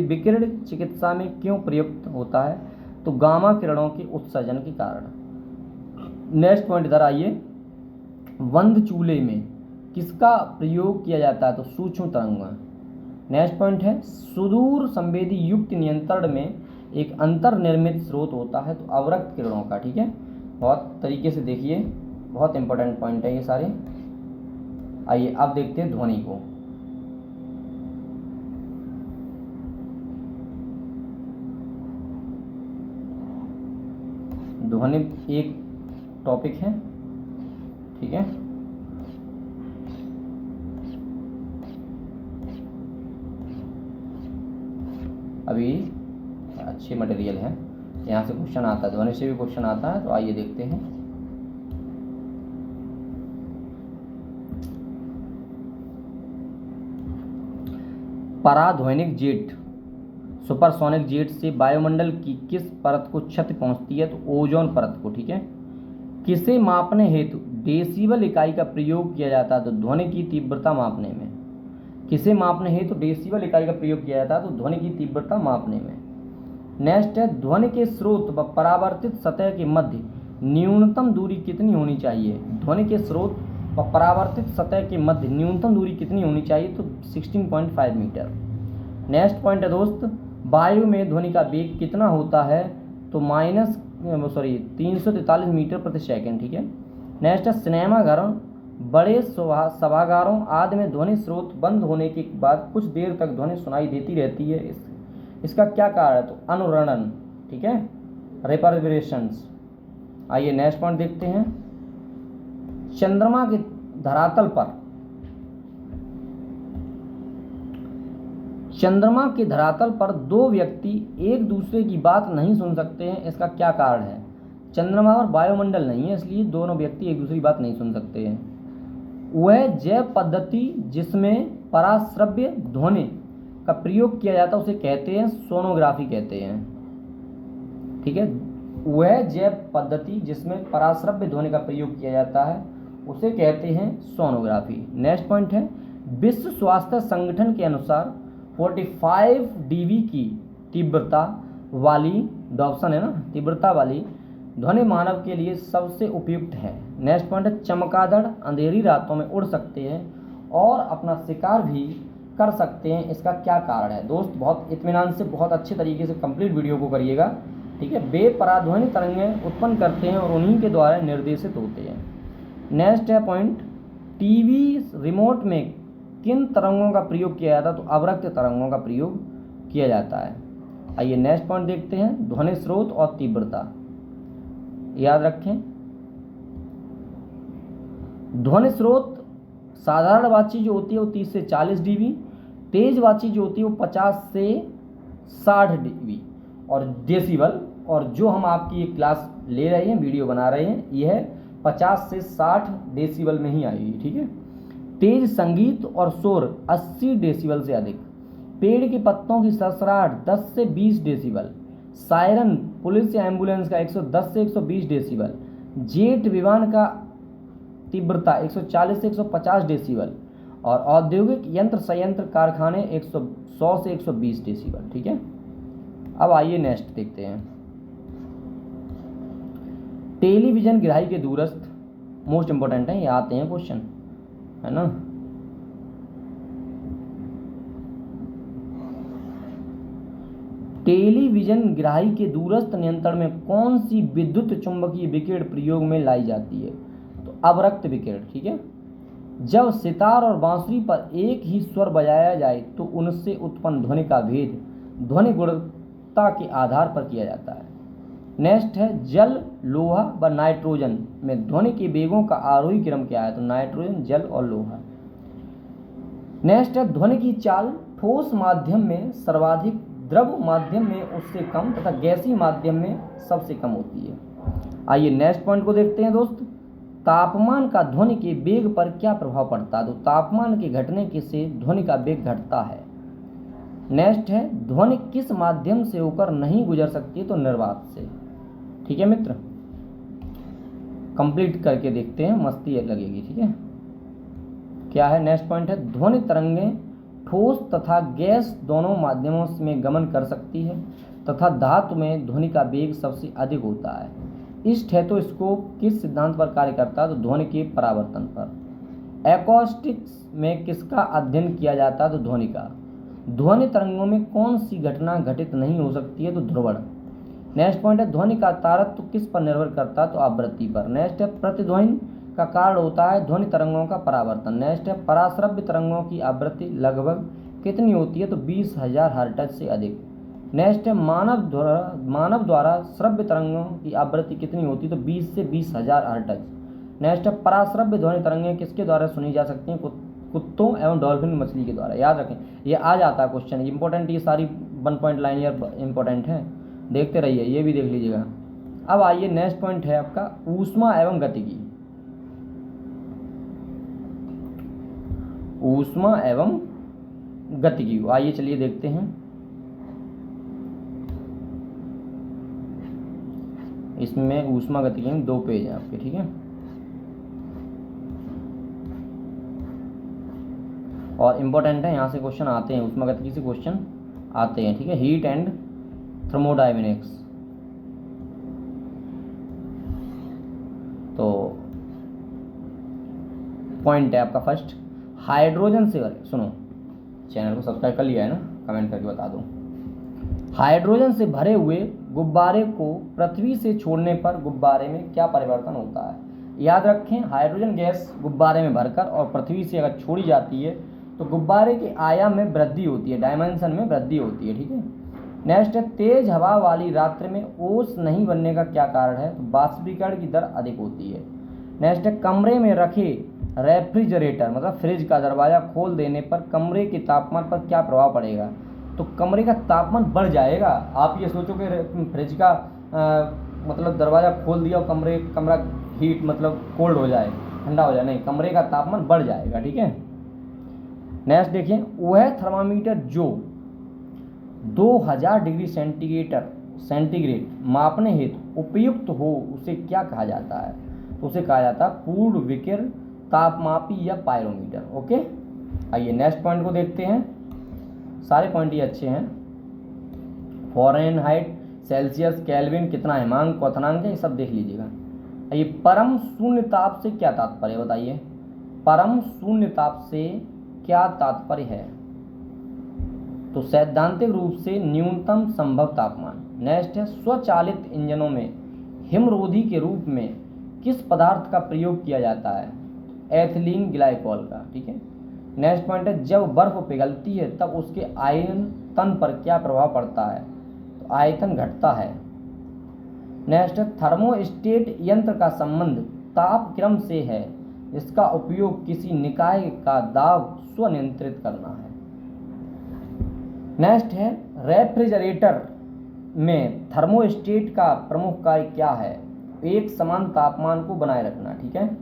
विकिरण चिकित्सा में क्यों प्रयुक्त होता है? तो गामा किरणों के उत्सर्जन के कारण। नेक्स्ट पॉइंट इधर आइए, बंद चूल्हे में किसका प्रयोग किया जाता है? तो सूक्ष्म तरंग। नेक्स्ट पॉइंट है सुदूर संवेदी युक्त नियंत्रण में एक अंतर्निर्मित स्रोत होता है, तो अवरक्त किरणों का। ठीक है, बहुत तरीके से देखिए, बहुत इंपॉर्टेंट पॉइंट है ये सारे। आइए अब देखते हैं ध्वनि को। ध्वनि एक टॉपिक है। ठीक है, अभी अच्छी मटेरियल है, यहाँ से क्वेश्चन आता है, ध्वनि से भी क्वेश्चन आता है। तो आइए देखते हैं। पराध्वनिक जेट, सुपरसोनिक जेट से वायुमंडल की किस परत को क्षति पहुंचती है? तो ओजोन परत को। ठीक है, किसे मापने हेतु डेसिबल इकाई का प्रयोग किया जाता है तो ध्वनि की तीव्रता मापने में। किसे मापने हेतु तो डेसिबल इकाई का प्रयोग किया जाता है तो ध्वनि की तीव्रता मापने में। नेक्स्ट है ध्वनि के स्रोत व परावर्तित सतह के मध्य न्यूनतम दूरी कितनी होनी चाहिए। ध्वनि के स्रोत व परावर्तित सतह के मध्य न्यूनतम दूरी कितनी होनी चाहिए तो 16.5 मीटर। नेक्स्ट पॉइंट है दोस्त, वायु में ध्वनि का वेग कितना होता है तो 343 मीटर प्रति सेकंड। ठीक है। नेक्स्ट है सिनेमाघरों, बड़े सभागारों आदि में ध्वनि स्रोत बंद होने के बाद कुछ देर तक ध्वनि सुनाई देती रहती है, इसका क्या कारण है तो अनुरणन। ठीक है, रिवर्बरेशंस। आइए नेक्स्ट पॉइंट देखते हैं। चंद्रमा के धरातल पर दो व्यक्ति एक दूसरे की बात नहीं सुन सकते हैं, इसका क्या कारण है। चंद्रमा और वायुमंडल नहीं है, इसलिए दोनों व्यक्ति एक दूसरे की बात नहीं सुन सकते हैं। वह जैव पद्धति जिसमें पराश्रव्य ध्वनि का प्रयोग किया जाता है उसे कहते हैं सोनोग्राफी कहते हैं। ठीक है, वह जैव पद्धति जिसमें पराश्रव्य ध्वनि का प्रयोग किया जाता है उसे कहते हैं सोनोग्राफी। नेक्स्ट पॉइंट है विश्व स्वास्थ्य संगठन के अनुसार 45 dB की तीव्रता वाली, ऑप्शन है ना, तीव्रता वाली ध्वनि मानव के लिए सबसे उपयुक्त है। नेक्स्ट पॉइंट है चमगादड़ अंधेरी रातों में उड़ सकते हैं और अपना शिकार भी कर सकते हैं, इसका क्या कारण है। दोस्त बहुत इत्मीनान से बहुत अच्छे तरीके से कंप्लीट वीडियो को करिएगा। ठीक है, वे पराध्वनि तरंगें उत्पन्न करते हैं और उन्हीं के द्वारा निर्देशित होते हैं। नेक्स्ट है पॉइंट, टीवी रिमोट में किन तरंगों का प्रयोग किया जाता है तो अवरक्त तरंगों का प्रयोग किया जाता है। आइए नेक्स्ट पॉइंट देखते हैं, ध्वनि स्रोत और तीव्रता। याद रखें, ध्वनि स्रोत साधारण वाची जो होती है वो 30 से 40 dB, तेज वाची जो होती है वो 50 से 60 dB और डेसिबल, और जो हम आपकी एक क्लास ले रहे हैं, वीडियो बना रहे हैं, यह 50 से 60 डेसिबल में ही आएगी। ठीक है। तेज संगीत और शोर 80 डेसिबल से अधिक, पेड़ के पत्तों की सरसराहट 10 से 20 डेसिबल, सायरन पुलिस या एम्बुलेंस का 110 से 120 डेसिबल, जेट विमान का तीव्रता 140 से 150 डेसिबल और औद्योगिक यंत्र संयंत्र कारखाने 100 से 120 डेसिबल। ठीक है। अब आइए नेक्स्ट देखते हैं, टेलीविजन ग्राही के दूरस्थ, मोस्ट इंपॉर्टेंट है, ये आते हैं क्वेश्चन, है ना। टेलीविजन ग्राही के दूरस्थ नियंत्रण में कौन सी विद्युत चुंबकीय विकिरण प्रयोग में लाई जाती है तो अवरक्त विकिरण। ठीक है, जब सितार और बांसुरी पर एक ही स्वर बजाया जाए तो उनसे उत्पन्न ध्वनि का भेद ध्वनि गुणवत्ता के आधार पर किया जाता है। नेक्स्ट है जल, लोहा व नाइट्रोजन में ध्वनि के वेगों का आरोही क्रम क्या है तो नाइट्रोजन, जल और लोहा। नेक्स्ट है ध्वनि की चाल ठोस माध्यम में सर्वाधिक, द्रव माध्यम में उससे कम तथा गैसीय माध्यम में सबसे कम होती है। आइए नेक्स्ट पॉइंट को देखते हैं दोस्त, तापमान का ध्वनि के वेग पर क्या प्रभाव पड़ता है तो तापमान के घटने के से ध्वनि का वेग घटता है। नेक्स्ट है ध्वनि किस माध्यम से होकर नहीं गुजर सकती तो निर्वात से। ठीक है मित्र, कंप्लीट करके देखते हैं, मस्ती लगेगी। ठीक है, क्या है नेक्स्ट पॉइंट है ध्वनि तरंगें ठोस तथा गैस दोनों माध्यमों में गमन कर सकती है तथा धातु में ध्वनि का वेग सबसे अधिक होता है। स्टेथोस्कोप किस सिद्धांत पर कार्य करता है तो ध्वनि के परावर्तन पर। एकॉस्टिक्स में किसका अध्ययन किया जाता है तो ध्वनि का। ध्वनि तरंगों में कौन सी घटना घटित नहीं हो सकती है तो ध्रुवण। नेक्स्ट पॉइंट है ध्वनि का तारत्व किस पर निर्भर करता है तो आवृत्ति पर। नेक्स्ट है प्रतिध्वनि का कारण होता है ध्वनि तरंगों का परावर्तन। नेक्स्ट है पराश्रव्य तरंगों की आवृत्ति लगभग कितनी होती है तो 20,000 हर्ट्ज से अधिक। नेक्स्ट है मानव द्वारा श्रव्य तरंगों की आवृत्ति कितनी होती है तो 20 से 20,000 हर्ट्ज। नेक्स्ट है पराश्रव्य ध्वनि तरंगें किसके द्वारा सुनी जा सकती हैं कुत्तों एवं डॉल्फिन मछली के द्वारा। याद रखें, ये आ जाता है क्वेश्चन इंपॉर्टेंट, ये सारी 1 पॉइंट लाइन यार इंपॉर्टेंट है, देखते रहिए, ये भी देख लीजिएगा। अब आइए नेक्स्ट पॉइंट है आपका ऊष्मा एवं गतिकी। ऊष्मा एवं गतिकी, आइए चलिए देखते हैं। इसमें ऊष्मा गतिकी में 2 पेज हैं आपके। ठीक है, और इम्पोर्टेंट है, यहाँ से क्वेश्चन आते हैं, ऊष्मागतिकी से क्वेश्चन आते हैं, ठीक है। Heat and thermodynamics. तो पॉइंट है आपका फर्स्ट, हाइड्रोजन से भरे, सुनो, चैनल को सब्सक्राइब कर लिया है ना, कमेंट करके बता दो। हाइड्रोजन से भरे हुए गुब्बारे को पृथ्वी से छोड़ने पर गुब्बारे में क्या परिवर्तन होता है? याद रखें, हाइड्रोजन गैस गुब्बारे में भरकर और पृथ्वी से अगर छोड़ी जाती है तो गुब्बारे के आयाम में वृद्धि होती है, डायमेंशन में वृद्धि होती है, ठीक है। नेक्स्ट है, तेज हवा वाली रात्रि में ओस नहीं बनने का क्या कारण है? तो बाष्पीकरण की दर अधिक होती है। नेक्स्ट है, कमरे में रखे रेफ्रिजरेटर मतलब फ्रिज का दरवाज़ा खोल देने पर कमरे के तापमान पर क्या प्रभाव पड़ेगा? तो कमरे का तापमान बढ़ जाएगा। आप ये सोचो कि फ्रिज का मतलब दरवाज़ा खोल दिया और कमरा हीट मतलब कोल्ड हो जाए, ठंडा हो जाए, नहीं, कमरे का तापमान बढ़ जाएगा, ठीक है। नेक्स्ट देखिए, वह थर्मामीटर जो 2000 डिग्री सेंटीग्रेड मापने हेतु उपयुक्त हो उसे क्या कहा जाता है? तो उसे कहा जाता है पूर्ण विकिरण तापमापी या पायरोमीटर। ओके, आइए नेक्स्ट पॉइंट को देखते हैं। सारे पॉइंट ये अच्छे हैं। फ़ारेनहाइट, सेल्सियस, केल्विन, कितना हिमांक, क्वथनांक है, ये सब देख लीजिएगा। ये परम शून्य ताप से क्या तात्पर्य बताइए? परम शून्य ताप से क्या तात्पर्य है? तो सैद्धांतिक रूप से न्यूनतम संभव तापमान। नेक्स्ट है, स्वचालित इंजनों में हिमरोधी के रूप में किस पदार्थ का प्रयोग किया जाता है? एथिलीन ग्लाइकोल का, ठीक है। नेक्स्ट पॉइंट है, जब बर्फ पिघलती है तब उसके आयतन पर क्या प्रभाव पड़ता है? तो आयतन घटता है। नेक्स्ट है, थर्मोस्टेट यंत्र का संबंध तापक्रम से है, इसका उपयोग किसी निकाय का दाब स्वनियंत्रित करना है। नेक्स्ट है, रेफ्रिजरेटर में थर्मोस्टेट का प्रमुख कार्य क्या है? एक समान तापमान को बनाए रखना, ठीक है।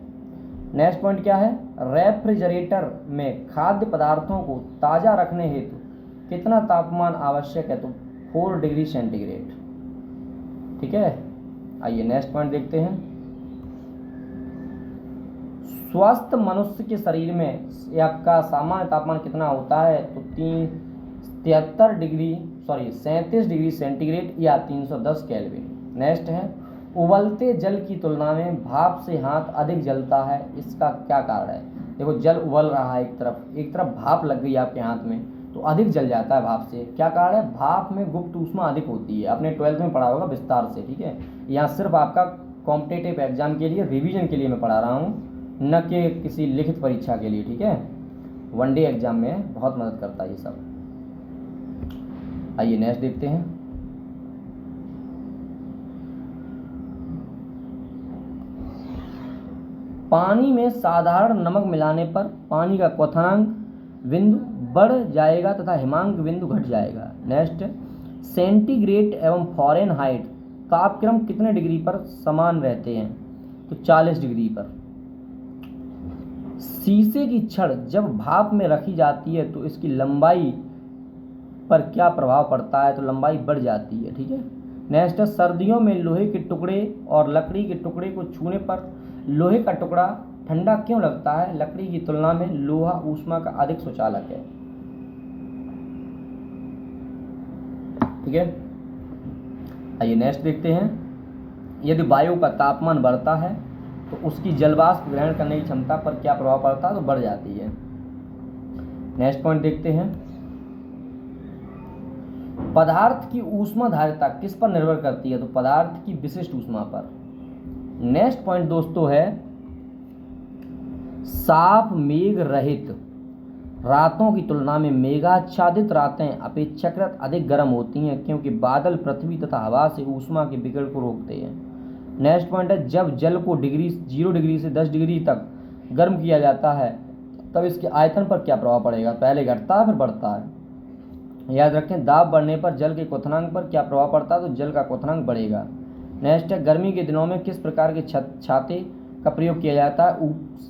नेक्स्ट पॉइंट क्या है? रेफ्रिजरेटर में खाद्य पदार्थों को ताज़ा रखने हेतु कितना तापमान आवश्यक है? तो 4 डिग्री सेंटीग्रेड, ठीक है। आइए नेक्स्ट पॉइंट देखते हैं। स्वस्थ मनुष्य के शरीर में का सामान्य तापमान कितना होता है? तो 37 डिग्री सेंटीग्रेड या 310 केल्विन। नेक्स्ट है, उबलते जल की तुलना में भाप से हाथ अधिक जलता है, इसका क्या कारण है? देखो, जल उबल रहा है, एक तरफ भाप लग गई आपके हाथ में तो अधिक जल जाता है भाप से। क्या कारण है? भाप में गुप्त ऊष्मा अधिक होती है, आपने 12th में पढ़ा होगा विस्तार से, ठीक है। यहाँ सिर्फ आपका कॉम्पिटिटिव एग्जाम के लिए, रिवीजन के लिए मैं पढ़ा रहा हूँ, न कि किसी लिखित परीक्षा के लिए, ठीक है। वनडे एग्जाम में बहुत मदद करता है ये सब। आइए नेक्स्ट देखते हैं। पानी में साधारण नमक मिलाने पर पानी का क्वथनांक बिंदु बढ़ जाएगा तथा हिमांक बिंदु घट जाएगा। नेक्स्ट, सेंटीग्रेड एवं फ़ारेनहाइट तापक्रम कितने डिग्री पर समान रहते हैं? तो 40 डिग्री पर। शीशे की छड़ जब भाप में रखी जाती है तो इसकी लंबाई पर क्या प्रभाव पड़ता है? तो लंबाई बढ़ जाती है, ठीक है। नेक्स्ट है, सर्दियों में लोहे के टुकड़े और लकड़ी के टुकड़े को छूने पर लोहे का टुकड़ा ठंडा क्यों लगता है? लकड़ी की तुलना में लोहा ऊष्मा का अधिक सुचालक है, ठीक है। आइए नेक्स्ट देखते हैं। यदि वायु का तापमान बढ़ता है तो उसकी जलवाष्प ग्रहण करने की क्षमता पर क्या प्रभाव पड़ता है? तो बढ़ जाती है। नेक्स्ट पॉइंट देखते हैं। पदार्थ की ऊष्माधारिता किस पर निर्भर करती है? तो पदार्थ की विशिष्ट ऊष्मा पर। नेक्स्ट पॉइंट दोस्तों है, साफ मेघ रहित रातों की तुलना में मेघाच्छादित रातें अपेक्षाकृत अधिक गर्म होती हैं, क्योंकि बादल पृथ्वी तथा हवा से ऊष्मा के विकिरण को रोकते हैं। नेक्स्ट पॉइंट है, जब जल को 0 डिग्री से 10 डिग्री तक गर्म किया जाता है तब इसके आयतन पर क्या प्रभाव पड़ेगा? पहले घटता है फिर बढ़ता है। याद रखें, दाब बढ़ने पर जल के क्वथनांक पर क्या प्रभाव पड़ता है? तो जल का क्वथनांक बढ़ेगा। नेक्स्ट है, गर्मी के दिनों में किस प्रकार के छाते का प्रयोग किया जाता है?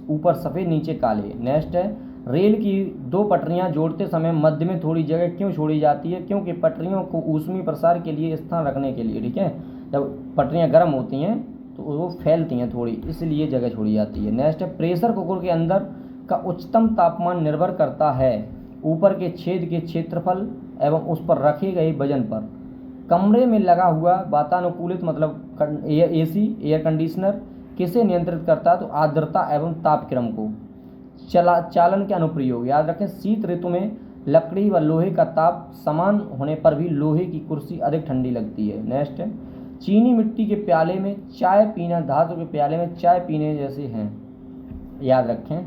ऊपर सफ़ेद नीचे काले। नेक्स्ट है, रेल की 2 पटरियां जोड़ते समय मध्य में थोड़ी जगह क्यों छोड़ी जाती है? क्योंकि पटरियों को ऊष्मीय प्रसार के लिए स्थान रखने के लिए, ठीक है। जब पटरियां गर्म होती हैं तो वो फैलती हैं थोड़ी, इसलिए जगह छोड़ी जाती है। नेक्स्ट है, प्रेशर कुकर के अंदर का उच्चतम तापमान निर्भर करता है ऊपर के छेद के क्षेत्रफल एवं उस पर रखे गए वजन पर। कमरे में लगा हुआ वातानुकूलित मतलब एसी एयर कंडीशनर किसे नियंत्रित करता है? तो आर्द्रता एवं तापक्रम को। चालन के अनुप्रयोग याद रखें, शीत ऋतु में लकड़ी व लोहे का ताप समान होने पर भी लोहे की कुर्सी अधिक ठंडी लगती है। नेक्स्ट है, चीनी मिट्टी के प्याले में चाय पीना धातु के प्याले में चाय पीने जैसे हैं, याद रखें।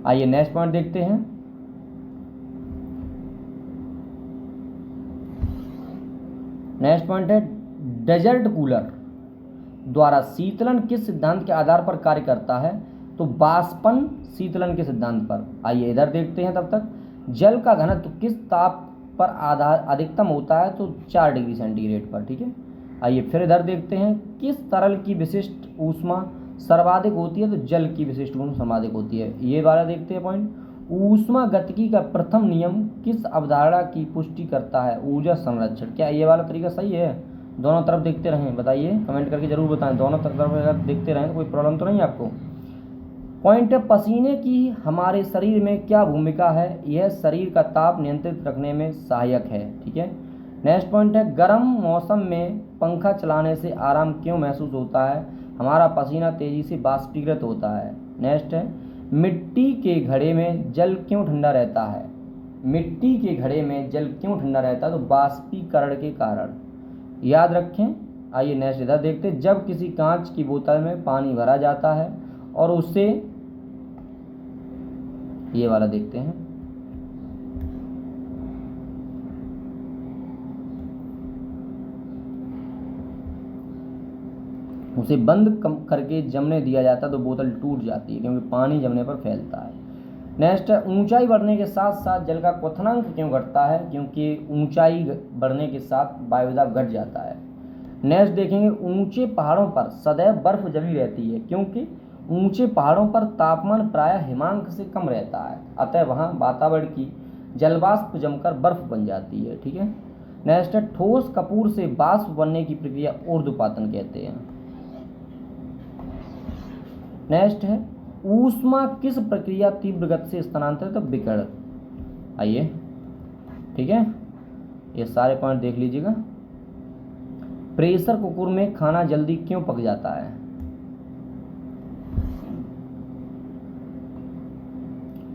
आइए नेक्स्ट पॉइंट देखते हैं। नेक्स्ट पॉइंट है, डेजर्ट कूलर द्वारा शीतलन किस सिद्धांत के आधार पर कार्य करता है? तो वाष्पन शीतलन के सिद्धांत पर। आइए इधर देखते हैं। तब तक जल का घनत्व किस ताप पर आधार अधिकतम होता है? तो 4 डिग्री सेंटीग्रेड पर। ठीक है, आइए फिर इधर देखते हैं, किस तरल की विशिष्ट ऊष्मा सर्वाधिक होती है? तो जल की विशिष्ट ऊष्मा सर्वाधिक होती है। ये वाला देखते हैं पॉइंट, ऊष्मा गतिकी का प्रथम नियम किस अवधारणा की पुष्टि करता है? ऊर्जा संरक्षण। क्या ये वाला तरीका सही है? दोनों तरफ देखते रहें, बताइए, कमेंट करके जरूर बताएं। दोनों तरफ अगर देखते रहें तो कोई प्रॉब्लम तो नहीं आपको। पॉइंट है, पसीने की हमारे शरीर में क्या भूमिका है? यह शरीर का ताप नियंत्रित रखने में सहायक है। ठीक है, नेक्स्ट पॉइंट है, गर्म मौसम में पंखा चलाने से आराम क्यों महसूस होता है? हमारा पसीना तेजी से बाष्पीकृत होता है। नेक्स्ट है, मिट्टी के घड़े में जल क्यों ठंडा रहता है? मिट्टी के घड़े में जल क्यों ठंडा रहता है? तो बाष्पीकरण के कारण, याद रखें। आइए नेक्स्ट इधर देखते हैं, जब किसी कांच की बोतल में पानी भरा जाता है और उससे, ये वाला देखते हैं, उसे बंद करके जमने दिया जाता है तो बोतल टूट जाती है, क्योंकि पानी जमने पर फैलता है। नेक्स्ट है, ऊंचाई बढ़ने के साथ साथ जल का क्वथनांक क्यों घटता है? क्योंकि ऊंचाई बढ़ने के साथ वायुदाब घट जाता है। नेक्स्ट देखेंगे, ऊंचे पहाड़ों पर सदैव बर्फ जमी रहती है, क्योंकि ऊंचे पहाड़ों पर तापमान प्रायः हिमांक से कम रहता है, अतः वहाँ वातावरण की जलवाष्प जमकर बर्फ बन जाती है। ठीक है, नेक्स्ट है, ठोस कपूर से वाष्प बनने की प्रक्रिया ऊर्ध्वपातन कहते हैं। नेक्स्ट है, ऊष्मा किस प्रक्रिया तीव्र गति से स्थानांतरित? तो विकिरण। आइए, ठीक है, ये सारे पॉइंट देख लीजिएगा। प्रेशर कुकर में खाना जल्दी क्यों पक जाता है?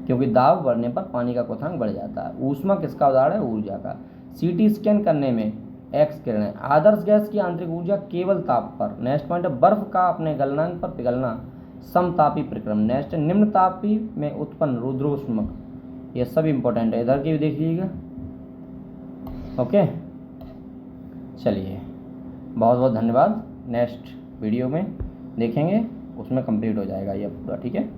क्योंकि दाब बढ़ने पर पानी का क्वथनांक बढ़ जाता है। ऊष्मा किसका उदाहरण है? ऊर्जा का। सीटी स्कैन करने में एक्स किरणें। आदर्श गैस की आंतरिक ऊर्जा केवल ताप पर। नेक्स्ट पॉइंट है, बर्फ का अपने गलनांक पर पिघलना समतापी प्रक्रम। नेक्स्ट है, निम्न तापी में उत्पन्न रुद्रोष्मक। ये सब इंपॉर्टेंट है, इधर के भी देख लीजिएगा। ओके, चलिए, बहुत बहुत धन्यवाद। नेक्स्ट वीडियो में देखेंगे, उसमें कंप्लीट हो जाएगा ये पूरा। ठीक है,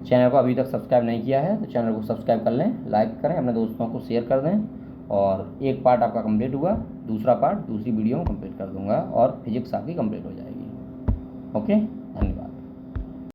चैनल को अभी तक सब्सक्राइब नहीं किया है तो चैनल को सब्सक्राइब कर लें, लाइक करें, अपने दोस्तों को शेयर कर दें। और एक पार्ट आपका कंप्लीट हुआ, दूसरा पार्ट दूसरी वीडियो में कंप्लीट कर दूंगा और फिजिक्स आपकी कंप्लीट हो जाएगी। ओके, धन्यवाद।